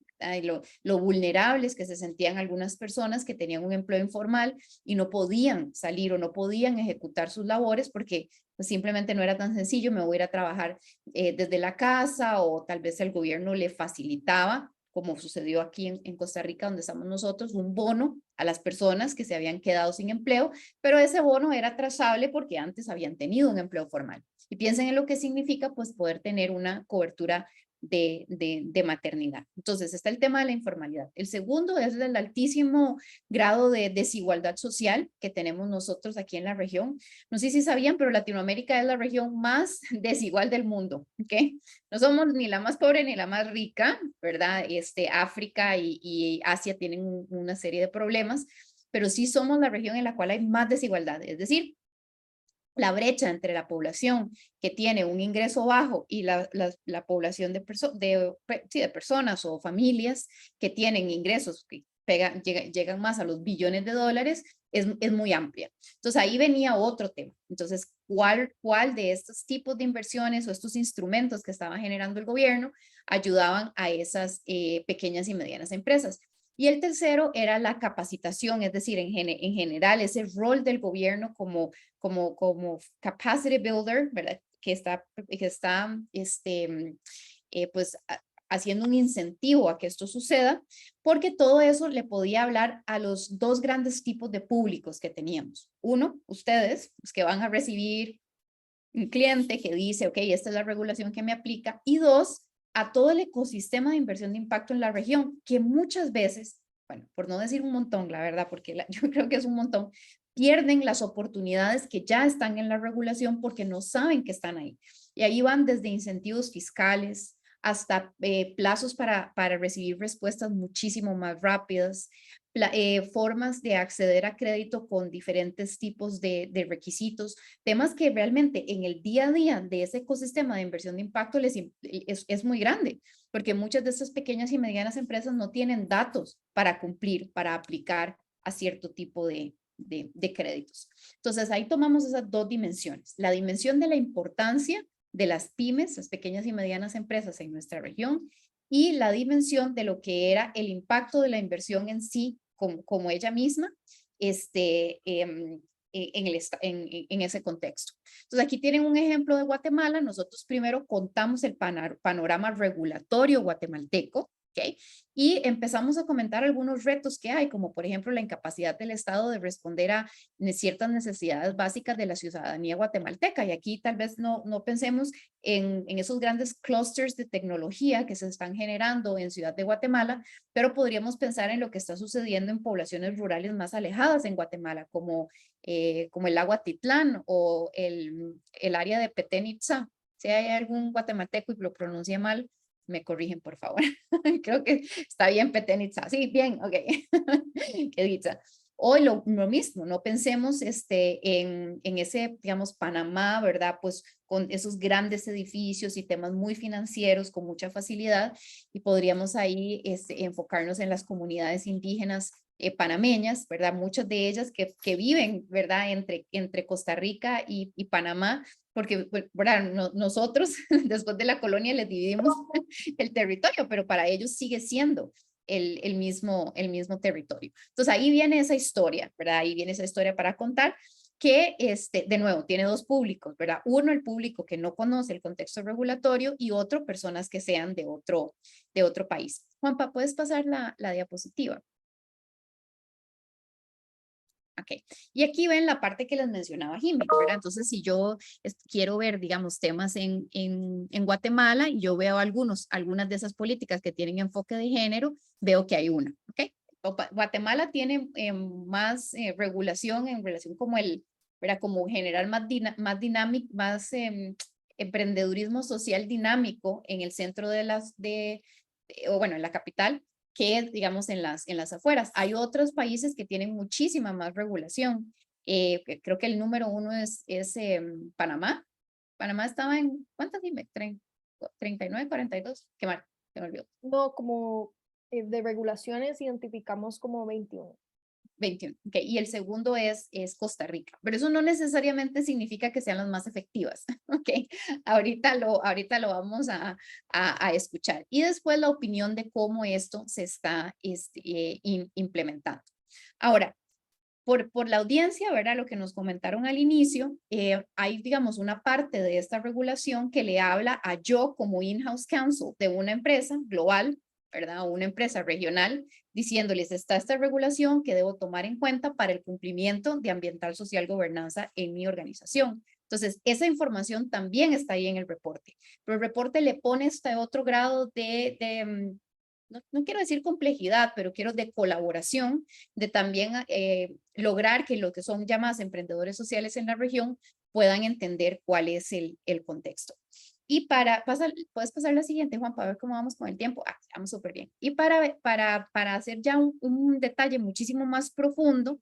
lo vulnerables que se sentían algunas personas que tenían un empleo informal y no podían salir o no podían ejecutar sus labores porque pues, simplemente no era tan sencillo. Me voy a ir a trabajar desde la casa, o tal vez el gobierno le facilitaba, como sucedió aquí en Costa Rica, donde estamos nosotros, un bono a las personas que se habían quedado sin empleo, pero ese bono era trazable porque antes habían tenido un empleo formal. Y piensen en lo que significa pues poder tener una cobertura de maternidad. Entonces está el tema de la informalidad. El segundo es el altísimo grado de desigualdad social que tenemos nosotros aquí en la región. No sé si sabían, pero Latinoamérica es la región más desigual del mundo, ¿ok? No somos ni la más pobre ni la más rica, ¿verdad? África y Asia tienen una serie de problemas, pero sí somos la región en la cual hay más desigualdad. Es decir, la brecha entre la población que tiene un ingreso bajo y la población de personas o familias que tienen ingresos que llegan más a los billones de dólares es muy amplia. Entonces ahí venía otro tema. Entonces, ¿cuál de estos tipos de inversiones o estos instrumentos que estaba generando el gobierno ayudaban a esas pequeñas y medianas empresas? Y el tercero era la capacitación, es decir, en general ese rol del gobierno como capacity builder, ¿verdad? Que está pues haciendo un incentivo a que esto suceda, porque todo eso le podía hablar a los dos grandes tipos de públicos que teníamos. Uno, ustedes, los que van a recibir un cliente que dice, ok, esta es la regulación que me aplica. Y dos, a todo el ecosistema de inversión de impacto en la región, que muchas veces, bueno, por no decir un montón, la verdad, porque yo creo que es un montón, pierden las oportunidades que ya están en la regulación porque no saben que están ahí. Y ahí van desde incentivos fiscales hasta plazos para recibir respuestas muchísimo más rápidas, formas de acceder a crédito con diferentes tipos de requisitos, temas que realmente en el día a día de ese ecosistema de inversión de impacto es muy grande, porque muchas de estas pequeñas y medianas empresas no tienen datos para cumplir, para aplicar a cierto tipo de créditos. Entonces ahí tomamos esas dos dimensiones: la dimensión de la importancia de las pymes, las pequeñas y medianas empresas en nuestra región, y la dimensión de lo que era el impacto de la inversión en sí, como ella misma, en ese contexto. Entonces aquí tienen un ejemplo de Guatemala. Nosotros primero contamos el panorama regulatorio guatemalteco, ¿ok? Y empezamos a comentar algunos retos que hay, como por ejemplo la incapacidad del Estado de responder a ciertas necesidades básicas de la ciudadanía guatemalteca. Y aquí tal vez no pensemos en esos grandes clusters de tecnología que se están generando en Ciudad de Guatemala, pero podríamos pensar en lo que está sucediendo en poblaciones rurales más alejadas en Guatemala, como el Agua Titlán o el área de Petén Itzá. Si hay algún guatemalteco y lo pronuncie mal, me corrigen, por favor. Creo que está bien Petén Itzá. Sí, bien, ok. Qué dicha. Hoy lo mismo, no pensemos en ese, digamos, Panamá, ¿verdad? Pues con esos grandes edificios y temas muy financieros con mucha facilidad, y podríamos ahí enfocarnos en las comunidades indígenas panameñas, ¿verdad? Muchas de ellas que viven, ¿verdad? Entre Costa Rica y Panamá, porque, ¿verdad? Nosotros después de la colonia les dividimos el territorio, pero para ellos sigue siendo el mismo territorio. Entonces ahí viene esa historia, ¿verdad? Ahí viene esa historia para contar que, de nuevo, tiene dos públicos, ¿verdad? Uno, el público que no conoce el contexto regulatorio, y otro, personas que sean de otro país. Juanpa, ¿puedes pasar la diapositiva? Ok, y aquí ven la parte que les mencionaba Jimmy, ¿verdad? Entonces, si yo quiero ver, digamos, temas en Guatemala, y yo veo algunas de esas políticas que tienen enfoque de género, veo que hay una, ¿ok? Guatemala tiene más regulación en relación ¿verdad? Como generar más dinámico, más emprendedurismo social dinámico en el centro o bueno, en la capital, que digamos en las afueras. Hay otros países que tienen muchísima más regulación. Creo que el número uno es Panamá. Panamá estaba en, ¿cuántas? Dime, 39, 42, qué mal, se me olvidó. No, como de regulaciones identificamos como 21. 21, ok, y el segundo es Costa Rica, pero eso no necesariamente significa que sean las más efectivas, ok, ahorita lo vamos a escuchar, y después la opinión de cómo esto se está implementando. Ahora, por la audiencia, ¿verdad? Lo que nos comentaron al inicio, hay, digamos, una parte de esta regulación que le habla a yo como in-house counsel de una empresa global, ¿verdad? O una empresa regional, diciéndoles, está esta regulación que debo tomar en cuenta para el cumplimiento de ambiental, social, gobernanza en mi organización. Entonces, esa información también está ahí en el reporte, pero el reporte le pone este otro grado no quiero decir complejidad, pero quiero de colaboración, de también lograr que los que son llamados emprendedores sociales en la región puedan entender cuál es el contexto. Y puedes pasar la siguiente, Juan, para ver cómo vamos con el tiempo. Vamos súper bien. Y para hacer ya un detalle muchísimo más profundo,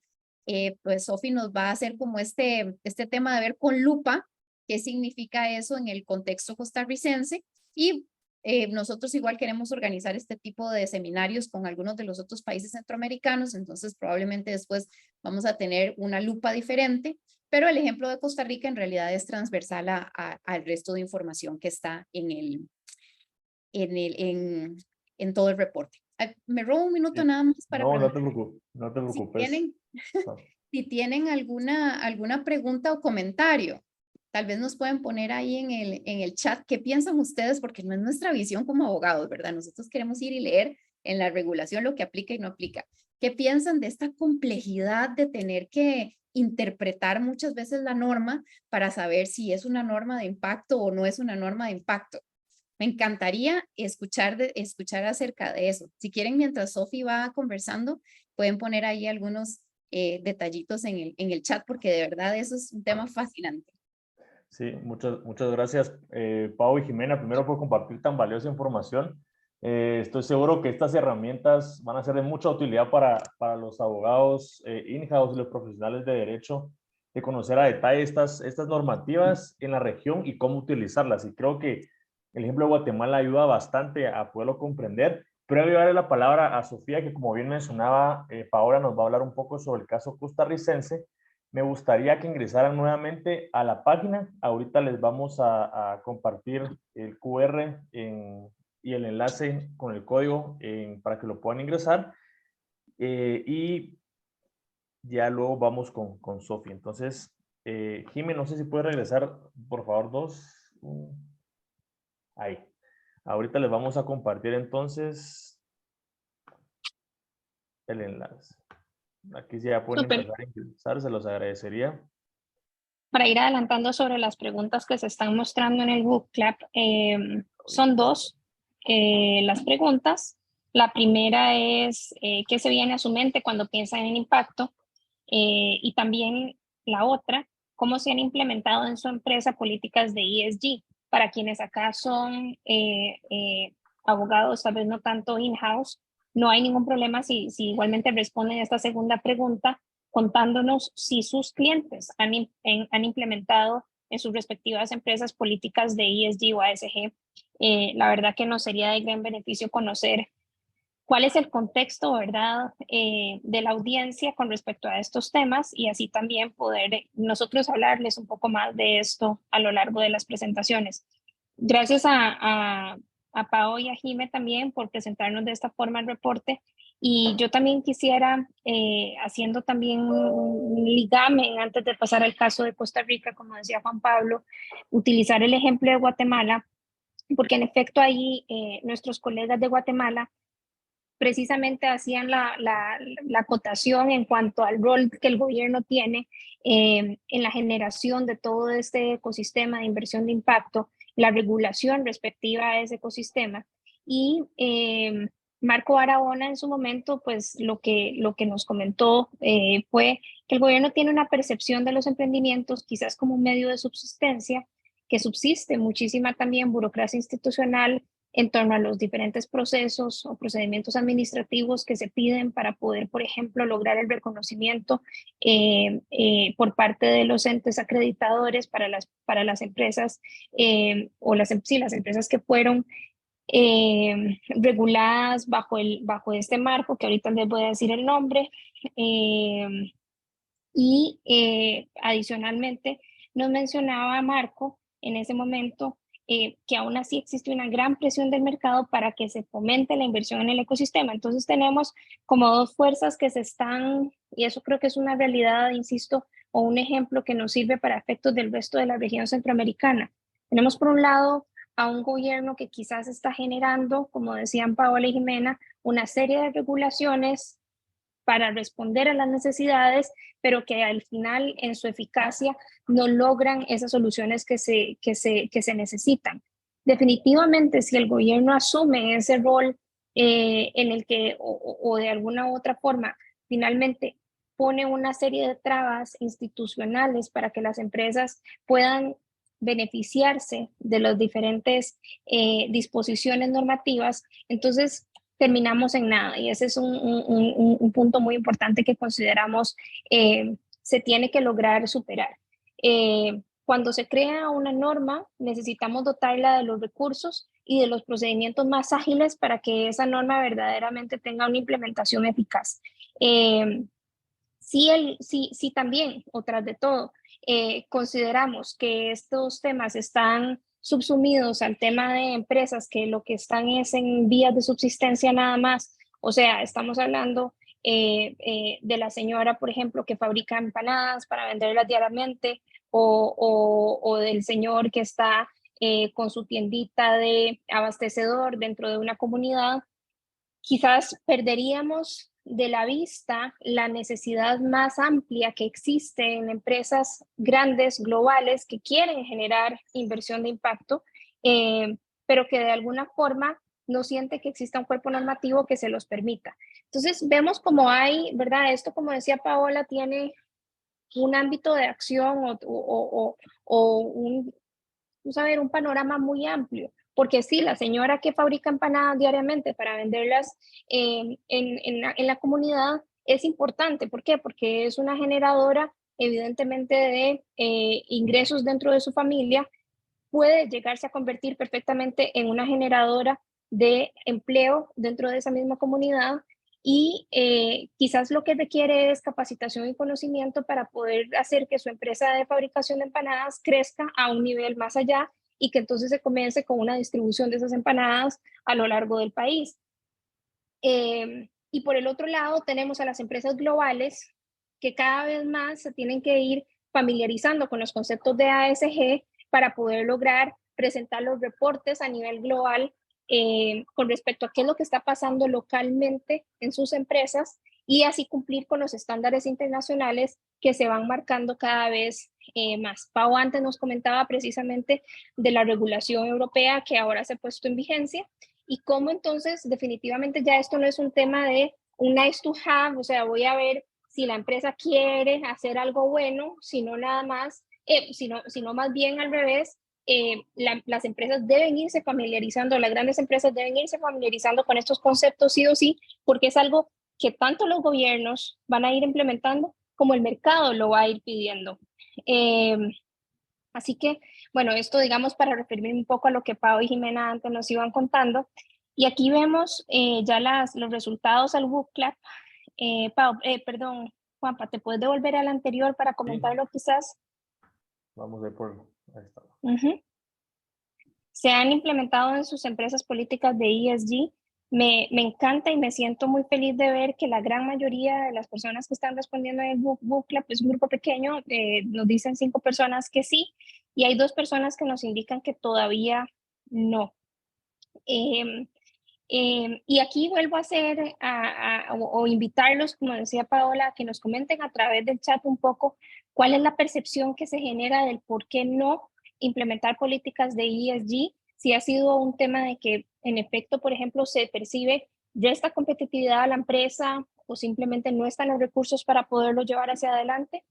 pues Sofi nos va a hacer como este tema de ver con lupa qué significa eso en el contexto costarricense. Y nosotros igual queremos organizar este tipo de seminarios con algunos de los otros países centroamericanos, entonces probablemente después vamos a tener una lupa diferente, pero el ejemplo de Costa Rica en realidad es transversal al resto de información que está en todo el reporte. Me robo un minuto nada más para No, preguntar. no te Si preocupes. tienen, No. si tienen alguna pregunta o comentario, tal vez nos pueden poner ahí en el chat qué piensan ustedes, porque no es nuestra visión como abogados, ¿verdad? Nosotros queremos ir y leer en la regulación lo que aplica y no aplica. ¿Qué piensan de esta complejidad de tener que interpretar muchas veces la norma para saber si es una norma de impacto o no es una norma de impacto? Me encantaría escuchar acerca de eso. Si quieren, mientras Sofi va conversando, pueden poner ahí algunos detallitos en el chat, porque de verdad eso es un tema fascinante. Sí, muchas gracias, Pau y Jimena, primero por compartir tan valiosa información. Estoy seguro que estas herramientas van a ser de mucha utilidad para los abogados in-house y los profesionales de derecho, de conocer a detalle estas normativas en la región y cómo utilizarlas. Y creo que el ejemplo de Guatemala ayuda bastante a poderlo comprender. Pero voy a darle la palabra a Sofía, que como bien mencionaba, Paola nos va a hablar un poco sobre el caso costarricense. Me gustaría que ingresaran nuevamente a la página. Ahorita les vamos a compartir el QR y el enlace con el código para que lo puedan ingresar. Y ya luego vamos con Sofía. Entonces, Jimé, no sé si puede regresar, por favor, ahí. Ahorita les vamos a compartir entonces el enlace. Aquí ya pueden Súper. empezar a ingresar, se los agradecería. Para ir adelantando sobre las preguntas que se están mostrando en el Book Club, son dos las preguntas. La primera es qué se viene a su mente cuando piensan en impacto, y también la otra, cómo se han implementado en su empresa políticas de ESG. Para quienes acá son abogados, tal vez no tanto in-house, no hay ningún problema si igualmente responden a esta segunda pregunta, contándonos si sus clientes han implementado en sus respectivas empresas políticas de ESG o ASG. La verdad que nos sería de gran beneficio conocer cuál es el contexto, ¿verdad?, de la audiencia con respecto a estos temas, y así también poder nosotros hablarles un poco más de esto a lo largo de las presentaciones. Gracias a Pao y a Jime también por presentarnos de esta forma el reporte. Y yo también quisiera, haciendo también un ligamen antes de pasar al caso de Costa Rica, como decía Juan Pablo, utilizar el ejemplo de Guatemala, porque en efecto ahí nuestros colegas de Guatemala precisamente hacían la acotación en cuanto al rol que el gobierno tiene en la generación de todo este ecosistema de inversión de impacto, la regulación respectiva a ese ecosistema. Y Marco Barahona en su momento, pues lo que nos comentó fue que el gobierno tiene una percepción de los emprendimientos quizás como un medio de subsistencia, que subsiste muchísima también burocracia institucional en torno a los diferentes procesos o procedimientos administrativos que se piden para poder, por ejemplo, lograr el reconocimiento por parte de los entes acreditadores para las empresas o las empresas que fueron reguladas bajo este marco, que ahorita les voy a decir el nombre. Adicionalmente, nos mencionaba Marco en ese momento que aún así existe una gran presión del mercado para que se fomente la inversión en el ecosistema. Entonces tenemos como dos fuerzas que se están, y eso creo que es una realidad, insisto, o un ejemplo que nos sirve para efectos del resto de la región centroamericana. Tenemos por un lado a un gobierno que quizás está generando, como decían Paola y Jimena, una serie de regulaciones para responder a las necesidades, pero que al final en su eficacia no logran esas soluciones que se necesitan. Definitivamente, si el gobierno asume ese rol en el que, o de alguna u otra forma, finalmente pone una serie de trabas institucionales para que las empresas puedan beneficiarse de las diferentes disposiciones normativas, entonces terminamos en nada. Y ese es un punto muy importante que consideramos se tiene que lograr superar. Cuando se crea una norma, necesitamos dotarla de los recursos y de los procedimientos más ágiles para que esa norma verdaderamente tenga una implementación eficaz. Sí, también, o tras de todo, consideramos que estos temas están subsumidos al tema de empresas que lo que están es en vías de subsistencia nada más. O sea, estamos hablando de la señora, por ejemplo, que fabrica empanadas para venderlas diariamente, o del señor que está con su tiendita de abastecedor dentro de una comunidad. Quizás perderíamos de la vista la necesidad más amplia que existe en empresas grandes, globales, que quieren generar inversión de impacto, pero que de alguna forma no siente que exista un cuerpo normativo que se los permita. Entonces vemos como hay, ¿verdad? Esto, como decía Paola, tiene un ámbito de acción o un panorama muy amplio. Porque sí, la señora que fabrica empanadas diariamente para venderlas en la comunidad es importante. ¿Por qué? Porque es una generadora evidentemente de ingresos dentro de su familia, puede llegarse a convertir perfectamente en una generadora de empleo dentro de esa misma comunidad y quizás lo que requiere es capacitación y conocimiento para poder hacer que su empresa de fabricación de empanadas crezca a un nivel más allá y que entonces se comience con una distribución de esas empanadas a lo largo del país. Y por el otro lado tenemos a las empresas globales que cada vez más se tienen que ir familiarizando con los conceptos de ASG para poder lograr presentar los reportes a nivel global con respecto a qué es lo que está pasando localmente en sus empresas y así cumplir con los estándares internacionales que se van marcando cada vez más. Pau antes nos comentaba precisamente de la regulación europea que ahora se ha puesto en vigencia y cómo entonces definitivamente ya esto no es un tema de un nice to have, o sea, voy a ver si la empresa quiere hacer algo bueno, sino nada más, sino más bien al revés, las empresas deben irse familiarizando, las grandes empresas deben irse familiarizando con estos conceptos sí o sí, porque es algo que tanto los gobiernos van a ir implementando como el mercado lo va a ir pidiendo. Así que, bueno, esto digamos para referirme un poco a lo que Pau y Jimena antes nos iban contando. Y aquí vemos ya los resultados al Book Club. Perdón, Juanpa, ¿te puedes devolver al anterior para comentarlo quizás? Vamos a ver por ahí está. Se han implementado en sus empresas políticas de ESG. Me encanta y me siento muy feliz de ver que la gran mayoría de las personas que están respondiendo en el Book Club es un grupo pequeño, nos dicen 5 personas que sí, y hay 2 personas que nos indican que todavía no. Y aquí vuelvo a hacer o invitarlos, como decía Paola, a que nos comenten a través del chat un poco cuál es la percepción que se genera del por qué no implementar políticas de ESG, si ha sido un tema de que en efecto, por ejemplo, se percibe ya esta competitividad a la empresa o simplemente no están los recursos para poderlo llevar hacia adelante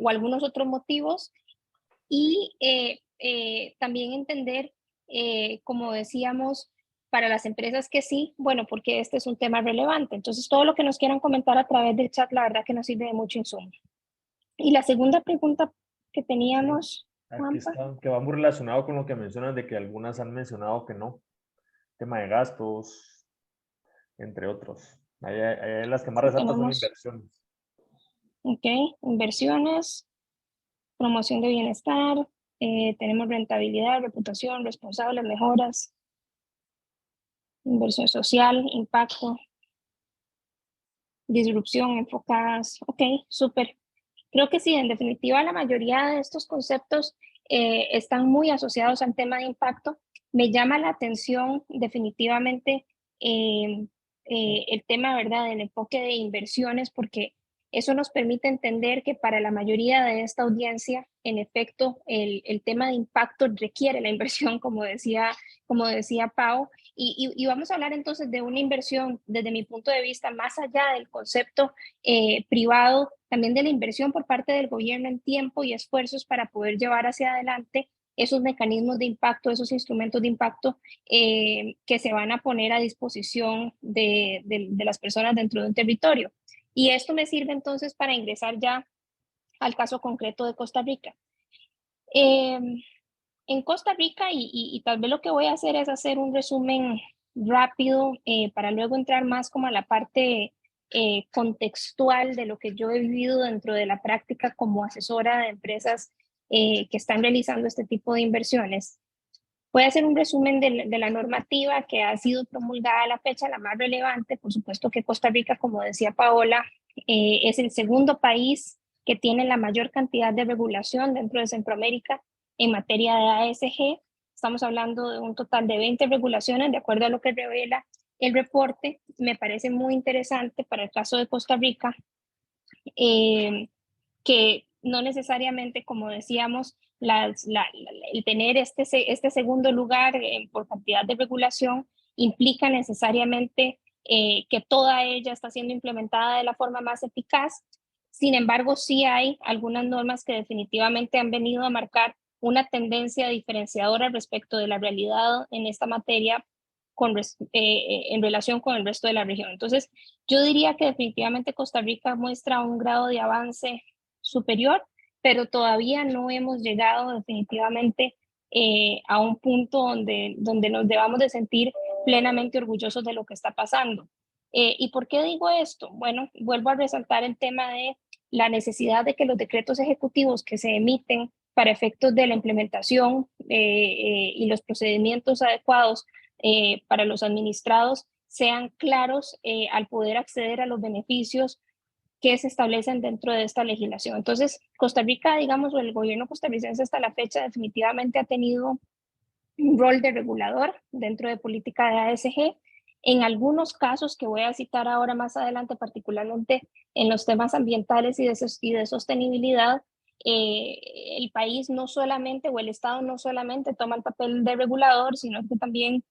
o algunos otros motivos. Y también entender como decíamos, para las empresas que sí, bueno, porque este es un tema relevante. Entonces, todo lo que nos quieran comentar a través del chat, la verdad que nos sirve de mucho insumo. Y la segunda pregunta que teníamos, Aquí Juanpa. está, que va muy relacionado con lo que mencionas de que algunas han mencionado que no. Tema de gastos, entre otros. Ahí las que más resaltan son Tenemos, inversiones. ok, inversiones, promoción de bienestar, tenemos rentabilidad, reputación, responsables, mejoras, inversión social, impacto, disrupción, enfocadas. Ok, súper. Creo que sí, en definitiva la mayoría de estos conceptos están muy asociados al tema de impacto. Me llama la atención definitivamente eh, el tema, ¿verdad?, del enfoque de inversiones, porque eso nos permite entender que para la mayoría de esta audiencia, en efecto, el tema de impacto requiere la inversión, como decía Pau, y vamos a hablar entonces de una inversión desde mi punto de vista más allá del concepto privado, también de la inversión por parte del gobierno en tiempo y esfuerzos para poder llevar hacia adelante esos mecanismos de impacto, esos instrumentos de impacto que se van a poner a disposición de las personas dentro de un territorio. Y esto me sirve entonces para ingresar ya al caso concreto de Costa Rica. En Costa Rica, y tal vez lo que voy a hacer es hacer un resumen rápido para luego entrar más como a la parte contextual de lo que yo he vivido dentro de la práctica como asesora de empresas que están realizando este tipo de inversiones. Voy a hacer un resumen de la normativa que ha sido promulgada a la fecha, la más relevante. Por supuesto que Costa Rica, como decía Paola, es el segundo país que tiene la mayor cantidad de regulación dentro de Centroamérica en materia de ASG. Estamos hablando de un total de 20 regulaciones, de acuerdo a lo que revela el reporte. Me parece muy interesante para el caso de Costa Rica que no necesariamente, como decíamos, el tener este segundo lugar por cantidad de regulación implica necesariamente que toda ella está siendo implementada de la forma más eficaz. Sin embargo, sí hay algunas normas que definitivamente han venido a marcar una tendencia diferenciadora respecto de la realidad en esta materia en relación con el resto de la región. Entonces, yo diría que definitivamente Costa Rica muestra un grado de avance superior, pero todavía no hemos llegado definitivamente a un punto donde nos debamos de sentir plenamente orgullosos de lo que está pasando. ¿Y por qué digo esto? Bueno, vuelvo a resaltar el tema de la necesidad de que los decretos ejecutivos que se emiten para efectos de la implementación y los procedimientos adecuados para los administrados sean claros al poder acceder a los beneficios que se establecen dentro de esta legislación. Entonces, Costa Rica, digamos, o el gobierno costarricense hasta la fecha definitivamente ha tenido un rol de regulador dentro de política de ASG. En algunos casos que voy a citar ahora más adelante, particularmente en los temas ambientales y de sostenibilidad, el país no solamente, o el Estado no solamente toma el papel de regulador, sino que también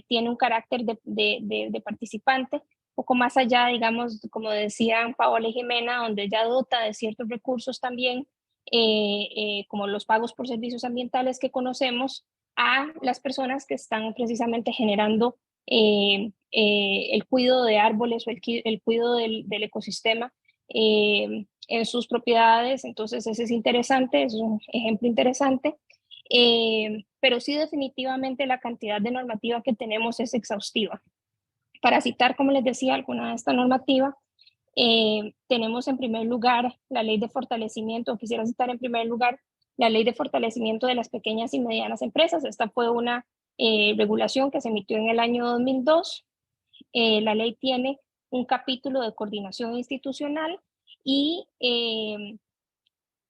tiene un carácter de participante, poco más allá, digamos, como decían Paola y Jimena, donde ya dota de ciertos recursos también, como los pagos por servicios ambientales que conocemos, a las personas que están precisamente generando el cuidado de árboles o el cuidado del ecosistema en sus propiedades. Entonces, ese es interesante, es un ejemplo interesante. Pero sí, definitivamente la cantidad de normativa que tenemos es exhaustiva. Para citar, como les decía, alguna de esta normativa, tenemos en primer lugar la ley de fortalecimiento, quisiera citar en primer lugar la ley de fortalecimiento de las pequeñas y medianas empresas. Esta fue una regulación que se emitió en el año 2002. La ley tiene un capítulo de coordinación institucional y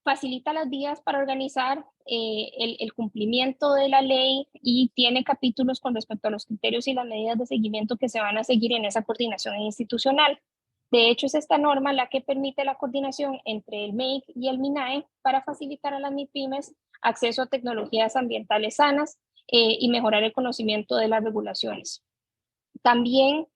facilita las vías para organizar el cumplimiento de la ley y tiene capítulos con respecto a los criterios y las medidas de seguimiento que se van a seguir en esa coordinación institucional. De hecho, es esta norma la que permite la coordinación entre el MEIC y el MINAE para facilitar a las MIPYMES acceso a tecnologías ambientales sanas y mejorar el conocimiento de las regulaciones. También,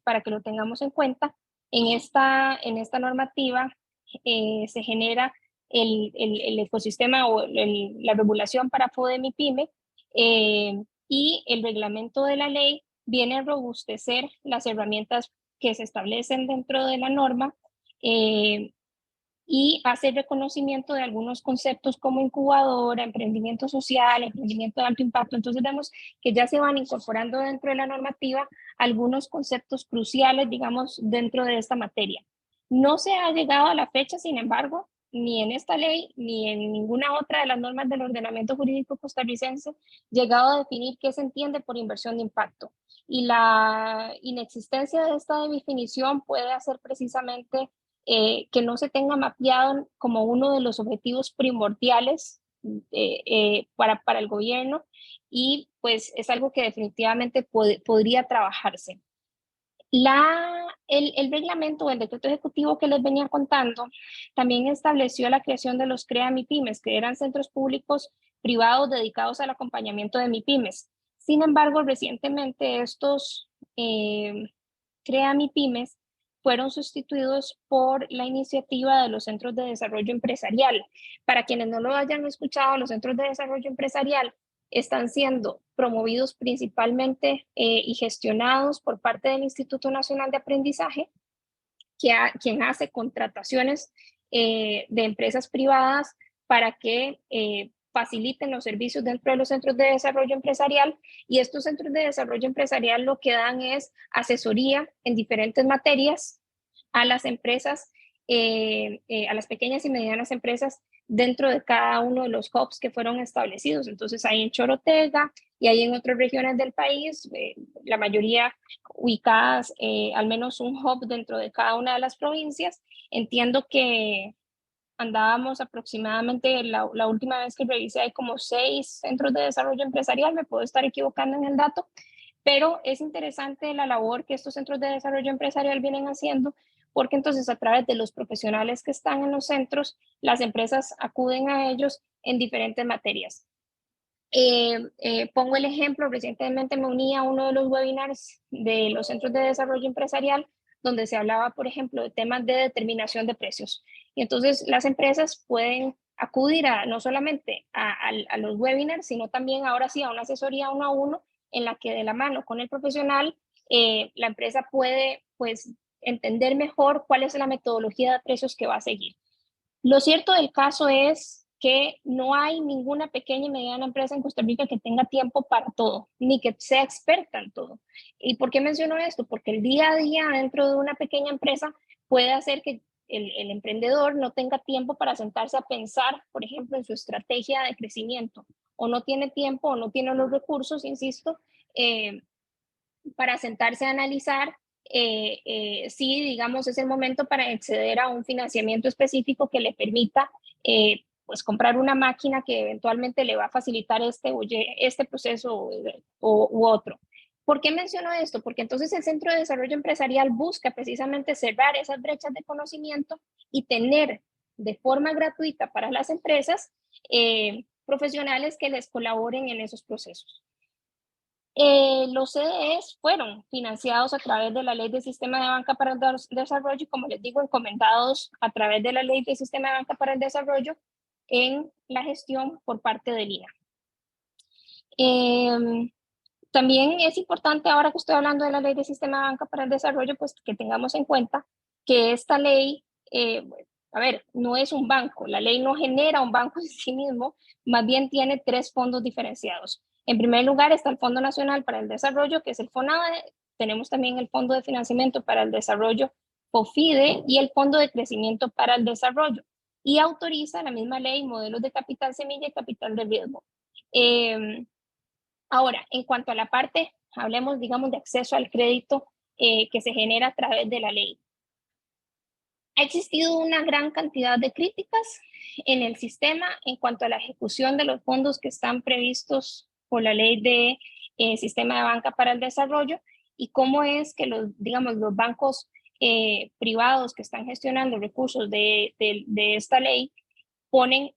para que lo tengamos en cuenta, en esta normativa se genera el ecosistema o la regulación para FODEMIPYME, y el reglamento de la ley viene a robustecer las herramientas que se establecen dentro de la norma y hace reconocimiento de algunos conceptos como incubadora, emprendimiento social, emprendimiento de alto impacto. Entonces vemos que ya se van incorporando dentro de la normativa algunos conceptos cruciales, digamos, dentro de esta materia. No se ha llegado a la fecha, sin embargo, ni en esta ley, ni en ninguna otra de las normas del ordenamiento jurídico costarricense, llegado a definir qué se entiende por inversión de impacto. Y la inexistencia de esta definición puede hacer precisamente que no se tenga mapeado como uno de los objetivos primordiales para el gobierno, y pues es algo que definitivamente podría trabajarse. El reglamento o el decreto ejecutivo que les venía contando también estableció la creación de los CREA MIPYMES, que eran centros públicos privados dedicados al acompañamiento de MIPYMES. Sin embargo, recientemente estos CREA MIPYMES fueron sustituidos por la iniciativa de los centros de desarrollo empresarial. Para quienes no lo hayan escuchado, los centros de desarrollo empresarial están siendo promovidos principalmente y gestionados por parte del Instituto Nacional de Aprendizaje, quien hace contrataciones de empresas privadas para que faciliten los servicios dentro de los centros de desarrollo empresarial, y estos centros de desarrollo empresarial lo que dan es asesoría en diferentes materias a las empresas, a las pequeñas y medianas empresas dentro de cada uno de los hubs que fueron establecidos. Entonces hay en Chorotega y hay en otras regiones del país, la mayoría ubicadas, al menos un hub dentro de cada una de las provincias. Entiendo que andábamos aproximadamente, la última vez que revisé, hay como 6 centros de desarrollo empresarial, me puedo estar equivocando en el dato, pero es interesante la labor que estos centros de desarrollo empresarial vienen haciendo, porque entonces a través de los profesionales que están en los centros, las empresas acuden a ellos en diferentes materias. Pongo el ejemplo, recientemente me uní a uno de los webinars de los centros de desarrollo empresarial, donde se hablaba, por ejemplo, de temas de determinación de precios. Y entonces las empresas pueden acudir no solamente a los webinars, sino también ahora sí a una asesoría 1 a 1, en la que de la mano con el profesional, la empresa puede pues entender mejor cuál es la metodología de precios que va a seguir. Lo cierto del caso es que no hay ninguna pequeña y mediana empresa en Costa Rica que tenga tiempo para todo, ni que sea experta en todo. ¿Y por qué menciono esto? Porque el día a día dentro de una pequeña empresa puede hacer que el emprendedor no tenga tiempo para sentarse a pensar, por ejemplo, en su estrategia de crecimiento, o no tiene tiempo o no tiene los recursos, insisto, para sentarse a analizar si, digamos, es el momento para acceder a un financiamiento específico que le permita pues comprar una máquina que eventualmente le va a facilitar este proceso u otro. ¿Por qué menciono esto? Porque entonces el Centro de Desarrollo Empresarial busca precisamente cerrar esas brechas de conocimiento y tener de forma gratuita para las empresas profesionales que les colaboren en esos procesos. Los CDEs fueron financiados a través de la Ley de Sistema de Banca para el Desarrollo y, como les digo, encomendados a través de la Ley de Sistema de Banca para el Desarrollo en la gestión por parte del INAH. También es importante, ahora que estoy hablando de la Ley de Sistema de Banca para el Desarrollo, pues que tengamos en cuenta que esta ley, a ver, no es un banco, la ley no genera un banco en sí mismo, más bien tiene 3 fondos diferenciados. En primer lugar está el Fondo Nacional para el Desarrollo, que es el FONADE. Tenemos también el Fondo de Financiamiento para el Desarrollo, FOFIDE, y el Fondo de Crecimiento para el Desarrollo. Y autoriza la misma ley modelos de capital semilla y capital de riesgo. Ahora, en cuanto a la parte, hablemos, digamos, de acceso al crédito que se genera a través de la ley. Ha existido una gran cantidad de críticas en el sistema en cuanto a la ejecución de los fondos que están previstos por la ley de Sistema de Banca para el Desarrollo, y cómo es que los bancos privados que están gestionando recursos de esta ley ponen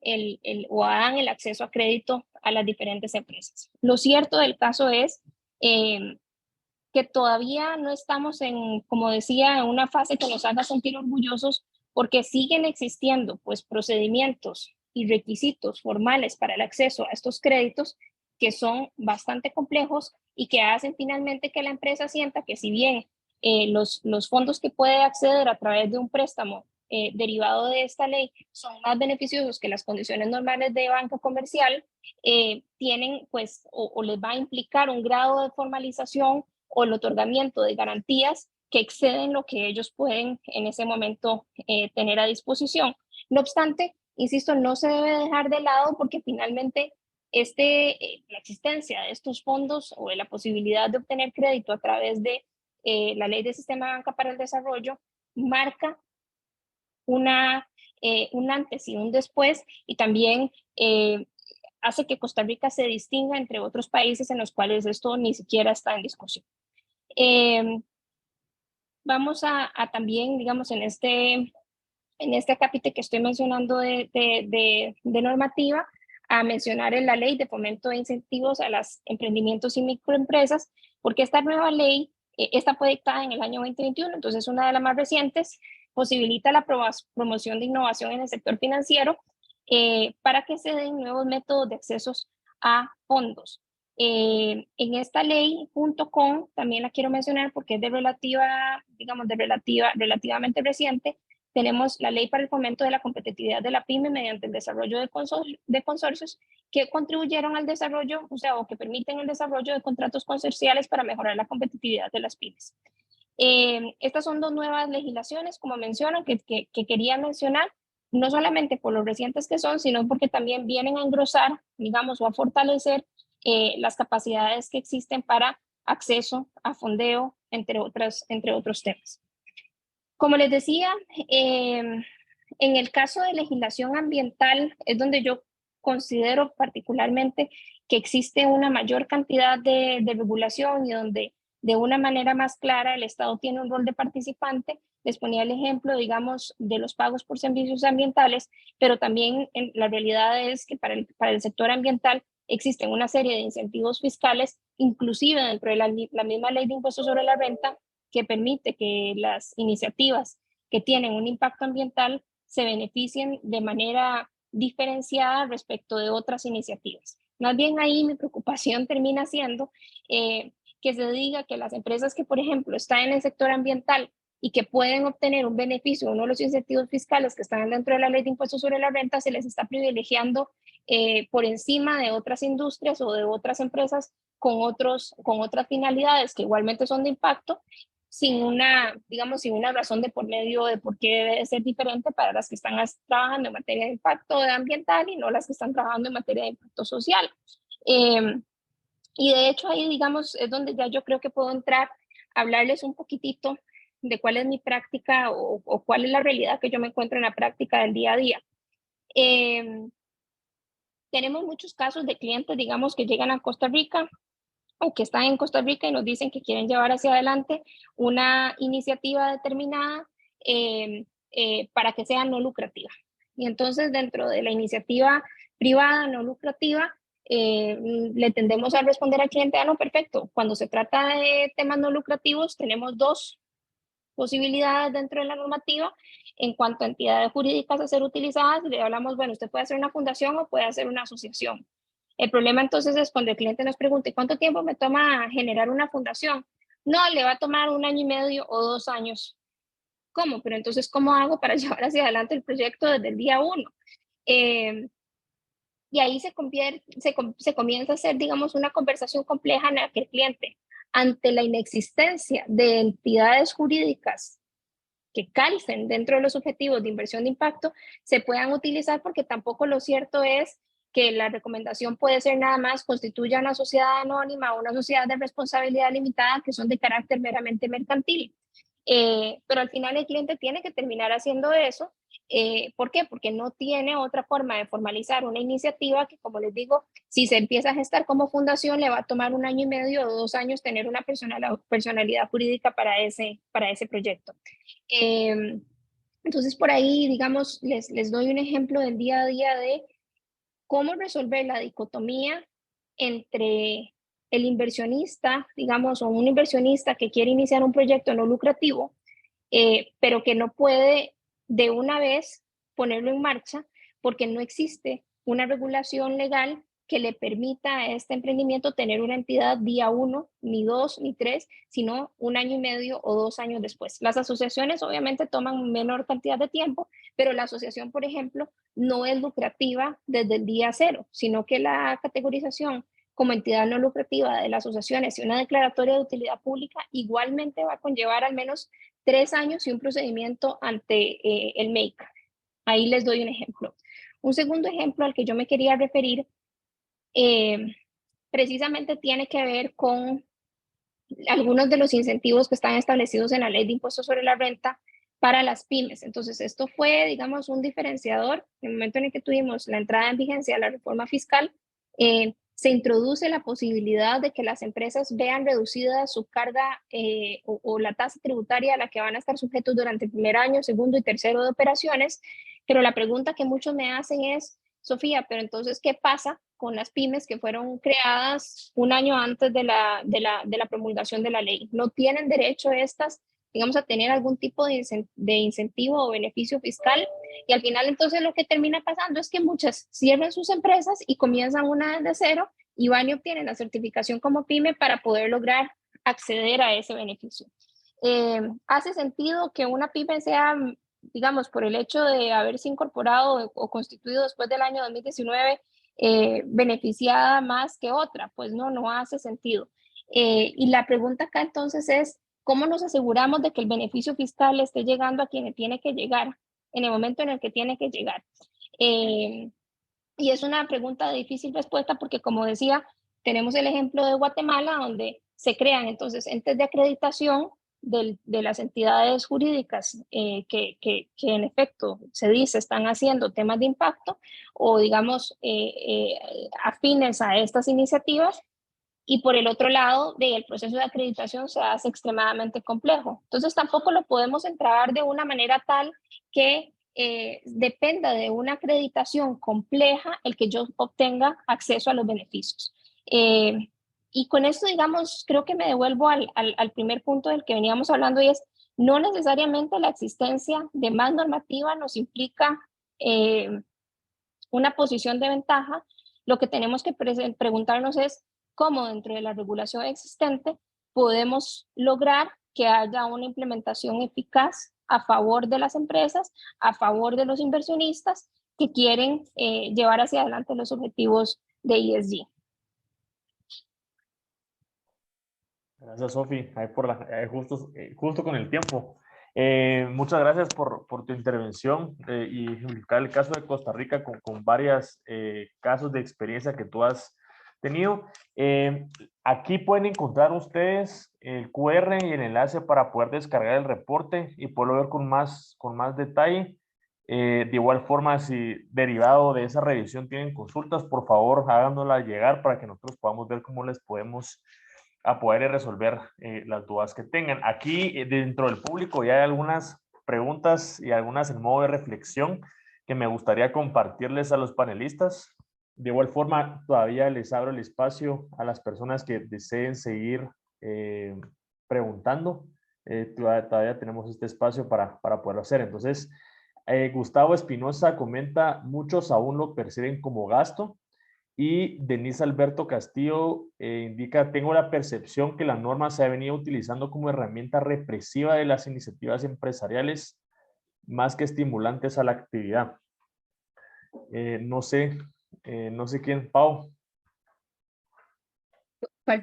o dan el acceso a crédito a las diferentes empresas. Lo cierto del caso es que todavía no estamos como decía, en una fase que nos haga sentir orgullosos, porque siguen existiendo pues procedimientos y requisitos formales para el acceso a estos créditos que son bastante complejos y que hacen finalmente que la empresa sienta que si bien los fondos que puede acceder a través de un préstamo derivado de esta ley son más beneficiosos que las condiciones normales de banca comercial, tienen pues o les va a implicar un grado de formalización o el otorgamiento de garantías que exceden lo que ellos pueden en ese momento tener a disposición. No obstante, insisto, no se debe dejar de lado porque finalmente la existencia de estos fondos o de la posibilidad de obtener crédito a través de la Ley de Sistema de Banca para el Desarrollo marca un antes y un después, y también hace que Costa Rica se distinga entre otros países en los cuales esto ni siquiera está en discusión. Vamos a también, digamos, en este capítulo que estoy mencionando de normativa, a mencionar en la Ley de Fomento de Incentivos a los Emprendimientos y Microempresas, porque esta nueva ley, esta fue dictada en el año 2021, entonces una de las más recientes, posibilita la promoción de innovación en el sector financiero para que se den nuevos métodos de accesos a fondos. En esta ley, junto con, también la quiero mencionar porque es relativamente reciente, tenemos la Ley para el Fomento de la Competitividad de la PYME mediante el desarrollo de consorcios que contribuyeron al desarrollo, o que permiten el desarrollo de contratos consorciales para mejorar la competitividad de las pymes. Estas son dos nuevas legislaciones, como menciono, que quería mencionar, no solamente por lo recientes que son, sino porque también vienen a engrosar, digamos, o a fortalecer las capacidades que existen para acceso a fondeo, entre otros temas. Como les decía, en el caso de legislación ambiental es donde yo considero particularmente que existe una mayor cantidad de regulación y donde de una manera más clara el Estado tiene un rol de participante. Les ponía el ejemplo, digamos, de los pagos por servicios ambientales, pero también la realidad es que para el sector ambiental existen una serie de incentivos fiscales, inclusive dentro de la misma ley de impuestos sobre la renta, que permite que las iniciativas que tienen un impacto ambiental se beneficien de manera diferenciada respecto de otras iniciativas. Más bien ahí mi preocupación termina siendo que se diga que las empresas que, por ejemplo, están en el sector ambiental y que pueden obtener un beneficio, uno de los incentivos fiscales que están dentro de la ley de impuestos sobre la renta, se les está privilegiando por encima de otras industrias o de otras empresas con otras finalidades que igualmente son de impacto, sin una razón de por medio de por qué debe ser diferente para las que están trabajando en materia de impacto ambiental y no las que están trabajando en materia de impacto social. Y de hecho ahí, digamos, es donde ya yo creo que puedo entrar a hablarles un poquitito de cuál es mi práctica o cuál es la realidad que yo me encuentro en la práctica del día a día. Tenemos muchos casos de clientes, digamos, que llegan a Costa Rica o que están en Costa Rica y nos dicen que quieren llevar hacia adelante una iniciativa determinada para que sea no lucrativa. Y entonces dentro de la iniciativa privada no lucrativa, le tendemos a responder al cliente, no, perfecto, cuando se trata de temas no lucrativos tenemos dos posibilidades dentro de la normativa en cuanto a entidades jurídicas a ser utilizadas. Le hablamos, bueno, usted puede hacer una fundación o puede hacer una asociación. El problema entonces es cuando el cliente nos pregunte, ¿cuánto tiempo me toma generar una fundación? No, le va a tomar 1 año y medio o 2 años. ¿Cómo? Pero entonces, ¿cómo hago para llevar hacia adelante el proyecto desde el día 1? Y ahí se comienza a hacer, digamos, una conversación compleja en la que el cliente, ante la inexistencia de entidades jurídicas que calcen dentro de los objetivos de inversión de impacto, se puedan utilizar, porque tampoco lo cierto es que la recomendación puede ser nada más constituya una sociedad anónima o una sociedad de responsabilidad limitada que son de carácter meramente mercantil. Pero al final el cliente tiene que terminar haciendo eso. ¿Por qué? Porque no tiene otra forma de formalizar una iniciativa que, como les digo, si se empieza a gestar como fundación, le va a tomar 1 año y medio o 2 años tener una personalidad jurídica para ese proyecto. Entonces, por ahí, digamos, les doy un ejemplo del día a día de cómo resolver la dicotomía entre el inversionista, digamos, o un inversionista que quiere iniciar un proyecto no lucrativo, pero que no puede de una vez ponerlo en marcha porque no existe una regulación legal que le permita a este emprendimiento tener una entidad día 1, ni 2, ni 3, sino 1 año y medio o 2 años después. Las asociaciones obviamente toman menor cantidad de tiempo, pero la asociación, por ejemplo, no es lucrativa desde el día 0, sino que la categorización como entidad no lucrativa de las asociaciones y una declaratoria de utilidad pública igualmente va a conllevar al menos 3 años y un procedimiento ante el MEIC. Ahí les doy un ejemplo. Un segundo ejemplo al que yo me quería referir precisamente tiene que ver con algunos de los incentivos que están establecidos en la Ley de Impuestos sobre la Renta para las pymes. Entonces, esto fue, digamos, un diferenciador. En el momento en el que tuvimos la entrada en vigencia de la reforma fiscal, se introduce la posibilidad de que las empresas vean reducida su carga o la tasa tributaria a la que van a estar sujetos durante el primer año, segundo y tercero de operaciones. Pero la pregunta que muchos me hacen es, Sofía, pero entonces, ¿qué pasa con las pymes que fueron creadas 1 año antes de la promulgación de la ley? ¿No tienen derecho estas, digamos, a tener algún tipo de incentivo o beneficio fiscal? Y al final, entonces, lo que termina pasando es que muchas cierran sus empresas y comienzan una desde cero y van y obtienen la certificación como pyme para poder lograr acceder a ese beneficio. ¿Hace sentido que una pyme sea, digamos, por el hecho de haberse incorporado o constituido después del año 2019, beneficiada más que otra? Pues no, no hace sentido. Y la pregunta acá entonces es, ¿cómo nos aseguramos de que el beneficio fiscal esté llegando a quien tiene que llegar en el momento en el que tiene que llegar? Y es una pregunta de difícil respuesta porque, como decía, tenemos el ejemplo de Guatemala, donde se crean entonces entes de acreditación de las entidades jurídicas que en efecto se dice están haciendo temas de impacto o digamos afines a estas iniciativas, y por el otro lado el proceso de acreditación se hace extremadamente complejo. Entonces tampoco lo podemos entrar de una manera tal que dependa de una acreditación compleja el que yo obtenga acceso a los beneficios. Y con esto, digamos, creo que me devuelvo al primer punto del que veníamos hablando, y es, no necesariamente la existencia de más normativa nos implica una posición de ventaja. Lo que tenemos que preguntarnos es cómo dentro de la regulación existente podemos lograr que haya una implementación eficaz a favor de las empresas, a favor de los inversionistas que quieren llevar hacia adelante los objetivos de ESG. Gracias, Sofi, justo con el tiempo. Muchas gracias por tu intervención y ejemplificar el caso de Costa Rica con varios casos de experiencia que tú has tenido. Aquí pueden encontrar ustedes el QR y el enlace para poder descargar el reporte y poderlo ver con más detalle. De igual forma, si derivado de esa revisión tienen consultas, por favor háganoslas llegar para que nosotros podamos ver cómo les podemos a poder resolver las dudas que tengan. Aquí dentro del público ya hay algunas preguntas y algunas en modo de reflexión que me gustaría compartirles a los panelistas. De igual forma, todavía les abro el espacio a las personas que deseen seguir preguntando. Todavía tenemos este espacio para poderlo hacer. Entonces, Gustavo Espinosa comenta, muchos aún lo perciben como gasto. Y Denise Alberto Castillo indica, tengo la percepción que la norma se ha venido utilizando como herramienta represiva de las iniciativas empresariales más que estimulantes a la actividad. No sé quién, Pau.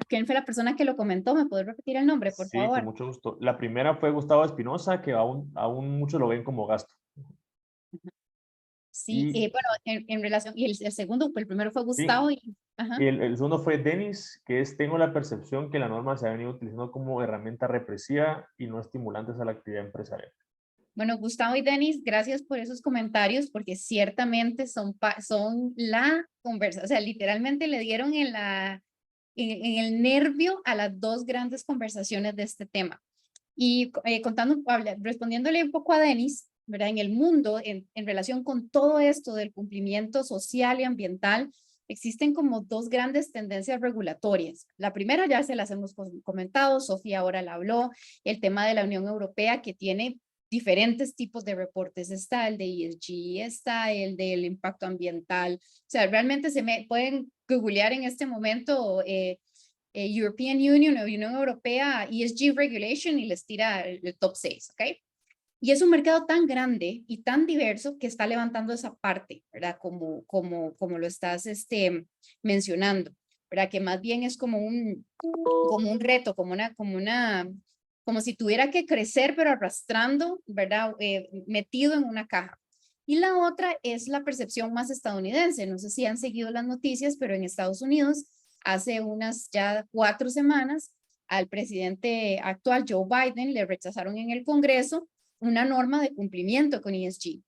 ¿Quién fue la persona que lo comentó? ¿Me puedes repetir el nombre, por favor? Sí, con mucho gusto. La primera fue Gustavo Espinosa, que aún muchos lo ven como gasto. Sí, bueno, en relación, y el segundo, el primero fue Gustavo. Sí. Y el segundo fue Denis, que es, tengo la percepción que la norma se ha venido utilizando como herramienta represiva y no estimulantes a la actividad empresarial. Bueno, Gustavo y Denis, gracias por esos comentarios, porque ciertamente son la conversación, o sea, literalmente le dieron en el nervio a las dos grandes conversaciones de este tema. Y respondiéndole un poco a Denis, ¿verdad? En el mundo, en relación con todo esto del cumplimiento social y ambiental, existen como dos grandes tendencias regulatorias. La primera ya se las hemos comentado, Sofía ahora la habló, el tema de la Unión Europea, que tiene diferentes tipos de reportes. Está el de ESG, está el del impacto ambiental. O sea, realmente pueden googlear en este momento European Union o Unión Europea ESG Regulation y les tira el top 6, ¿ok? Y es un mercado tan grande y tan diverso que está levantando esa parte, ¿verdad? Como lo estás mencionando, ¿verdad? Que más bien es como un reto, como si tuviera que crecer, pero arrastrando, ¿verdad? Metido en una caja. Y la otra es la percepción más estadounidense. No sé si han seguido las noticias, pero en Estados Unidos, hace unas ya 4 semanas, al presidente actual, Joe Biden, le rechazaron en el Congreso una norma de cumplimiento con ESG.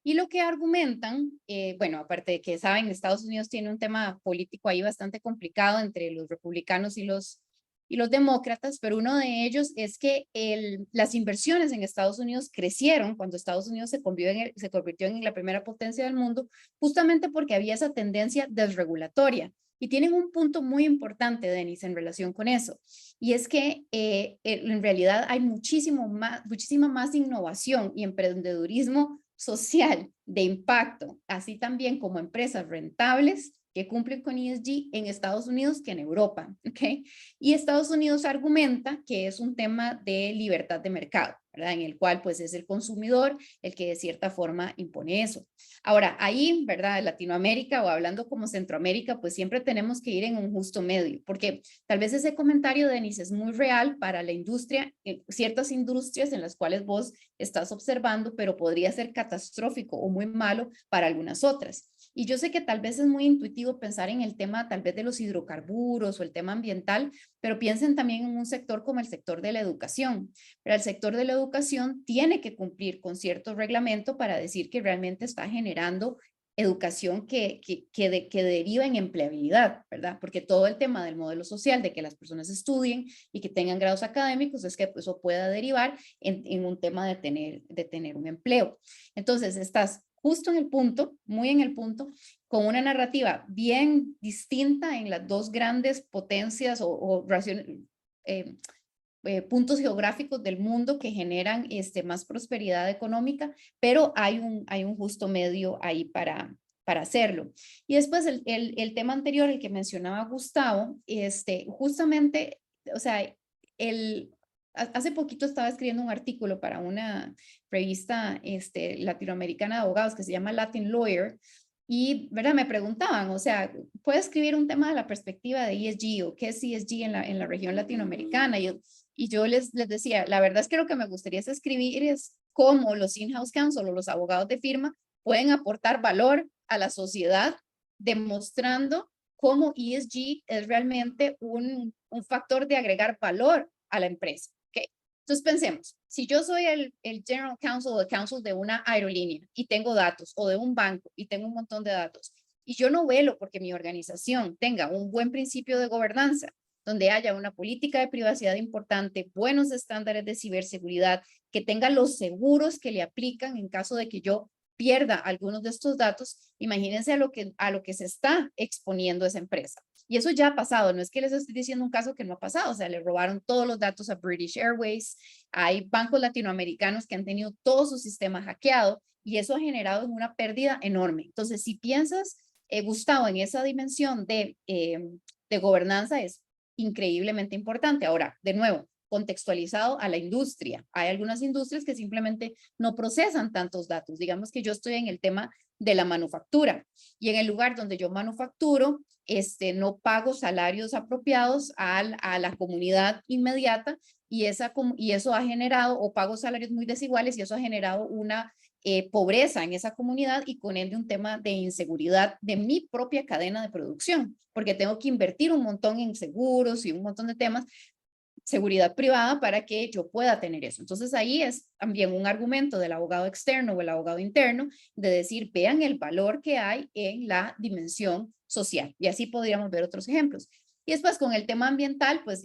Y lo que argumentan, bueno, aparte de que saben, Estados Unidos tiene un tema político ahí bastante complicado entre los republicanos y los demócratas, pero uno de ellos es que las inversiones en Estados Unidos crecieron cuando Estados Unidos se convirtió en la primera potencia del mundo, justamente porque había esa tendencia desregulatoria. Y tienen un punto muy importante, Denis, en relación con eso. Y es que en realidad hay muchísima más innovación y emprendedurismo social de impacto, así también como empresas rentables que cumplen con ESG en Estados Unidos que en Europa, ¿ok? Y Estados Unidos argumenta que es un tema de libertad de mercado, ¿verdad? En el cual pues es el consumidor el que de cierta forma impone eso. Ahora, ahí, ¿verdad? Latinoamérica o hablando como Centroamérica, pues siempre tenemos que ir en un justo medio, porque tal vez ese comentario, Denis, es muy real para la industria, ciertas industrias en las cuales vos estás observando, pero podría ser catastrófico o muy malo para algunas otras. Y yo sé que tal vez es muy intuitivo pensar en el tema tal vez de los hidrocarburos o el tema ambiental, pero piensen también en un sector como el sector de la educación. Pero el sector de la educación tiene que cumplir con cierto reglamento para decir que realmente está generando educación que deriva en empleabilidad, ¿verdad? Porque todo el tema del modelo social, de que las personas estudien y que tengan grados académicos, es que eso pueda derivar en un tema de tener un empleo. Entonces, estás justo en el punto, muy en el punto, con una narrativa bien distinta en las dos grandes potencias o puntos geográficos del mundo que generan más prosperidad económica, pero hay un justo medio ahí para hacerlo. Y después el tema anterior, el que mencionaba Gustavo, justamente, o sea, hace poquito estaba escribiendo un artículo para una revista latinoamericana de abogados que se llama Latin Lawyer, y, ¿verdad? Me preguntaban, o sea, ¿puedo escribir un tema de la perspectiva de ESG o qué es ESG en la región latinoamericana? Y yo les decía, la verdad es que lo que me gustaría es escribir es cómo los in-house counsel o los abogados de firma pueden aportar valor a la sociedad, demostrando cómo ESG es realmente un factor de agregar valor a la empresa. ¿Okay? Entonces pensemos, si yo soy el general counsel o el counsel de una aerolínea y tengo datos, o de un banco y tengo un montón de datos, y yo no velo porque mi organización tenga un buen principio de gobernanza, donde haya una política de privacidad importante, buenos estándares de ciberseguridad, que tenga los seguros que le aplican en caso de que yo pierda algunos de estos datos, imagínense a lo que se está exponiendo esa empresa. Y eso ya ha pasado, no es que les estoy diciendo un caso que no ha pasado, o sea, le robaron todos los datos a British Airways, hay bancos latinoamericanos que han tenido todo su sistema hackeado y eso ha generado una pérdida enorme. Entonces, si piensas, Gustavo, en esa dimensión de gobernanza es increíblemente importante. Ahora, de nuevo, contextualizado a la industria. Hay algunas industrias que simplemente no procesan tantos datos. Digamos que yo estoy en el tema de la manufactura y en el lugar donde yo manufacturo, no pago salarios apropiados a la comunidad inmediata y eso ha generado, o pago salarios muy desiguales y eso ha generado una pobreza en esa comunidad y con ende un tema de inseguridad de mi propia cadena de producción, porque tengo que invertir un montón en seguros y un montón de temas, seguridad privada para que yo pueda tener eso. Entonces ahí es también un argumento del abogado externo o el abogado interno de decir, vean el valor que hay en la dimensión social. Y así podríamos ver otros ejemplos. Y después con el tema ambiental, pues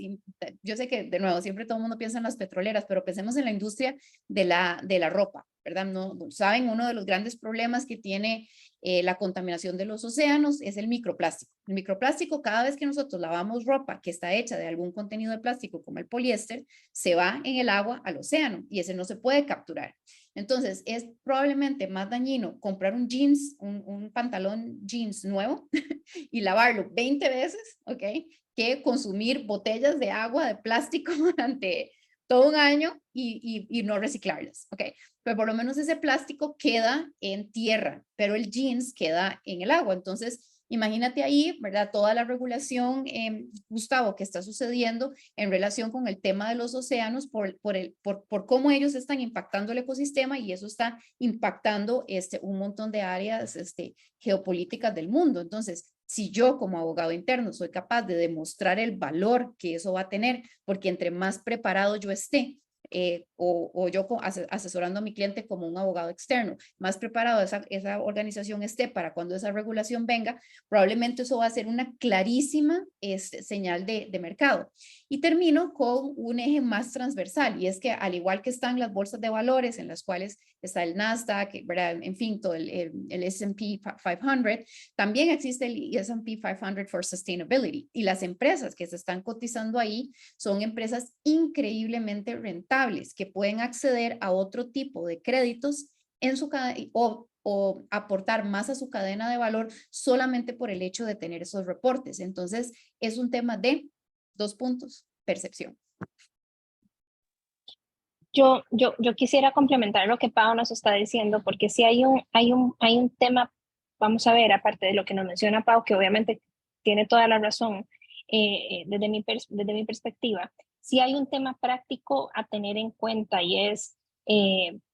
yo sé que de nuevo siempre todo el mundo piensa en las petroleras, pero pensemos en la industria de la ropa, ¿verdad? No, saben, uno de los grandes problemas que tiene la contaminación de los océanos es el microplástico. El microplástico, cada vez que nosotros lavamos ropa que está hecha de algún contenido de plástico como el poliéster, se va en el agua al océano y ese no se puede capturar. Entonces, es probablemente más dañino comprar un jeans, un pantalón jeans nuevo y lavarlo 20 veces, ¿ok? Que consumir botellas de agua de plástico durante todo un año y no reciclarlas, ¿ok? Pero por lo menos ese plástico queda en tierra, pero el jeans queda en el agua. Entonces, imagínate ahí, ¿verdad? Toda la regulación, Gustavo, que está sucediendo en relación con el tema de los océanos por cómo ellos están impactando el ecosistema y eso está impactando un montón de áreas geopolíticas del mundo. Entonces, si yo como abogado interno soy capaz de demostrar el valor que eso va a tener, porque entre más preparado yo esté, o yo asesorando a mi cliente como un abogado externo, más preparado esa organización esté para cuando esa regulación venga, probablemente eso va a ser una clarísima señal de mercado. Y termino con un eje más transversal, y es que al igual que están las bolsas de valores en las cuales está el Nasdaq, ¿verdad? En fin, todo el S&P 500, también existe el S&P 500 for Sustainability, y las empresas que se están cotizando ahí son empresas increíblemente rentables que pueden acceder a otro tipo de créditos en su o aportar más a su cadena de valor solamente por el hecho de tener esos reportes. Entonces, es un tema de 2 puntos, percepción. Yo quisiera complementar lo que Pau nos está diciendo, porque sí hay un tema, vamos a ver, aparte de lo que nos menciona Pau, que obviamente tiene toda la razón desde mi perspectiva, sí hay un tema práctico a tener en cuenta y es,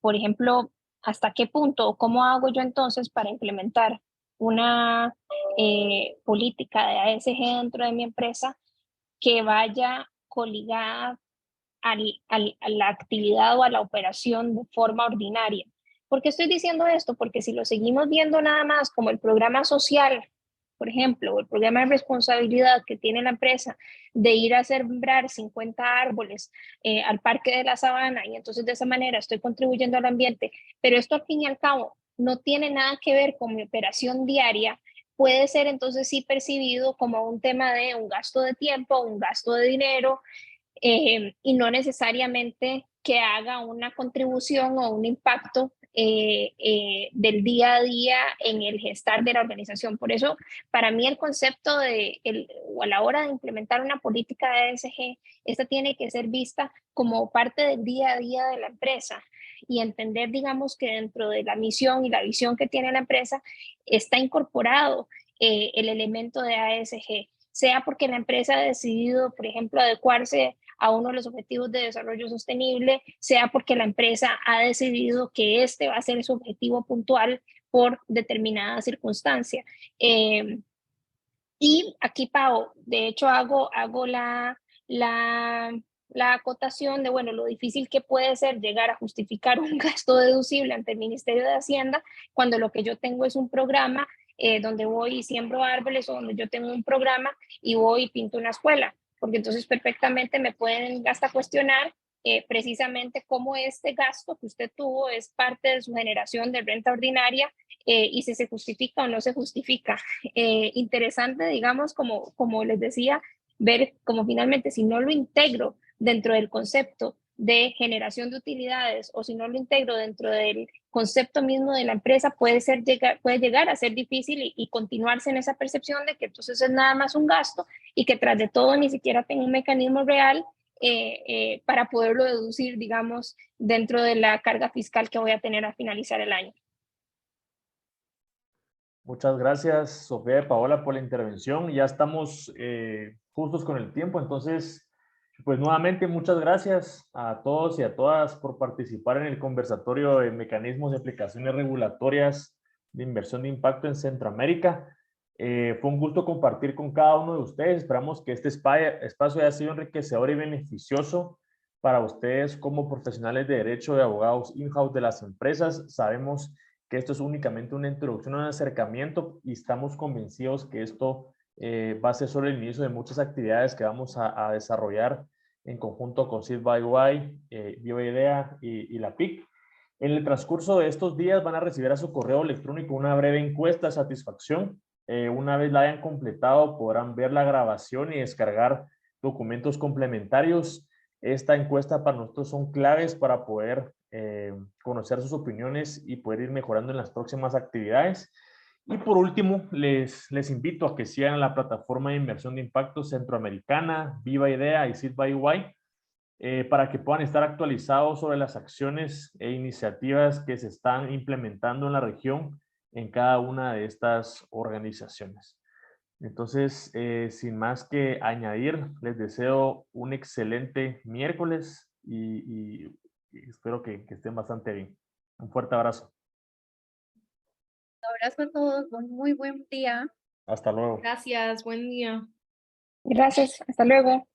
por ejemplo, hasta qué punto o cómo hago yo entonces para implementar una política de ASG dentro de mi empresa que vaya coligada a la actividad o a la operación de forma ordinaria. ¿Por qué estoy diciendo esto? Porque si lo seguimos viendo nada más como el programa social, por ejemplo, o el programa de responsabilidad que tiene la empresa de ir a sembrar 50 árboles al Parque de la Sabana y entonces de esa manera estoy contribuyendo al ambiente, pero esto al fin y al cabo no tiene nada que ver con mi operación diaria, puede ser entonces sí percibido como un tema de un gasto de tiempo, un gasto de dinero, y no necesariamente que haga una contribución o un impacto del día a día en el gestar de la organización. Por eso, para mí el concepto o a la hora de implementar una política de ESG, esta tiene que ser vista como parte del día a día de la empresa y entender, digamos, que dentro de la misión y la visión que tiene la empresa está incorporado el elemento de ASG, sea porque la empresa ha decidido, por ejemplo, adecuarse a uno de los objetivos de desarrollo sostenible, sea porque la empresa ha decidido que este va a ser su objetivo puntual por determinada circunstancia. Y aquí, Pau, de hecho hago la acotación de, bueno, lo difícil que puede ser llegar a justificar un gasto deducible ante el Ministerio de Hacienda cuando lo que yo tengo es un programa donde voy y siembro árboles o donde yo tengo un programa y voy y pinto una escuela, porque entonces perfectamente me pueden hasta cuestionar precisamente cómo este gasto que usted tuvo es parte de su generación de renta ordinaria y si se justifica o no se justifica. Interesante, digamos, como les decía, ver como finalmente si no lo integro dentro del concepto de generación de utilidades o si no lo integro dentro del concepto mismo de la empresa, puede llegar a ser difícil y continuarse en esa percepción de que entonces es nada más un gasto y que tras de todo ni siquiera tengo un mecanismo real para poderlo deducir, digamos, dentro de la carga fiscal que voy a tener al finalizar el año. Muchas gracias, Sofía y Paola, por la intervención. Ya estamos justos con el tiempo, entonces, pues nuevamente muchas gracias a todos y a todas por participar en el conversatorio de mecanismos de aplicaciones regulatorias de inversión de impacto en Centroamérica. Fue un gusto compartir con cada uno de ustedes. Esperamos que este espacio haya sido enriquecedor y beneficioso para ustedes como profesionales de derecho de abogados in-house de las empresas. Sabemos que esto es únicamente una introducción, un acercamiento y estamos convencidos que esto va a ser solo el inicio de muchas actividades que vamos a desarrollar en conjunto con Seed by UI, BioIdea y la PIC. En el transcurso de estos días van a recibir a su correo electrónico una breve encuesta de satisfacción. Una vez la hayan completado, podrán ver la grabación y descargar documentos complementarios. Esta encuesta para nosotros son claves para poder conocer sus opiniones y poder ir mejorando en las próximas actividades. Y por último, les invito a que sigan la plataforma de inversión de impacto centroamericana, Viva Idea y Seed by EY, para que puedan estar actualizados sobre las acciones e iniciativas que se están implementando en la región en cada una de estas organizaciones. Entonces, sin más que añadir, les deseo un excelente miércoles y espero que estén bastante bien. Un fuerte abrazo. Un abrazo a todos, muy buen día. Hasta luego. Gracias, buen día. Gracias, hasta luego.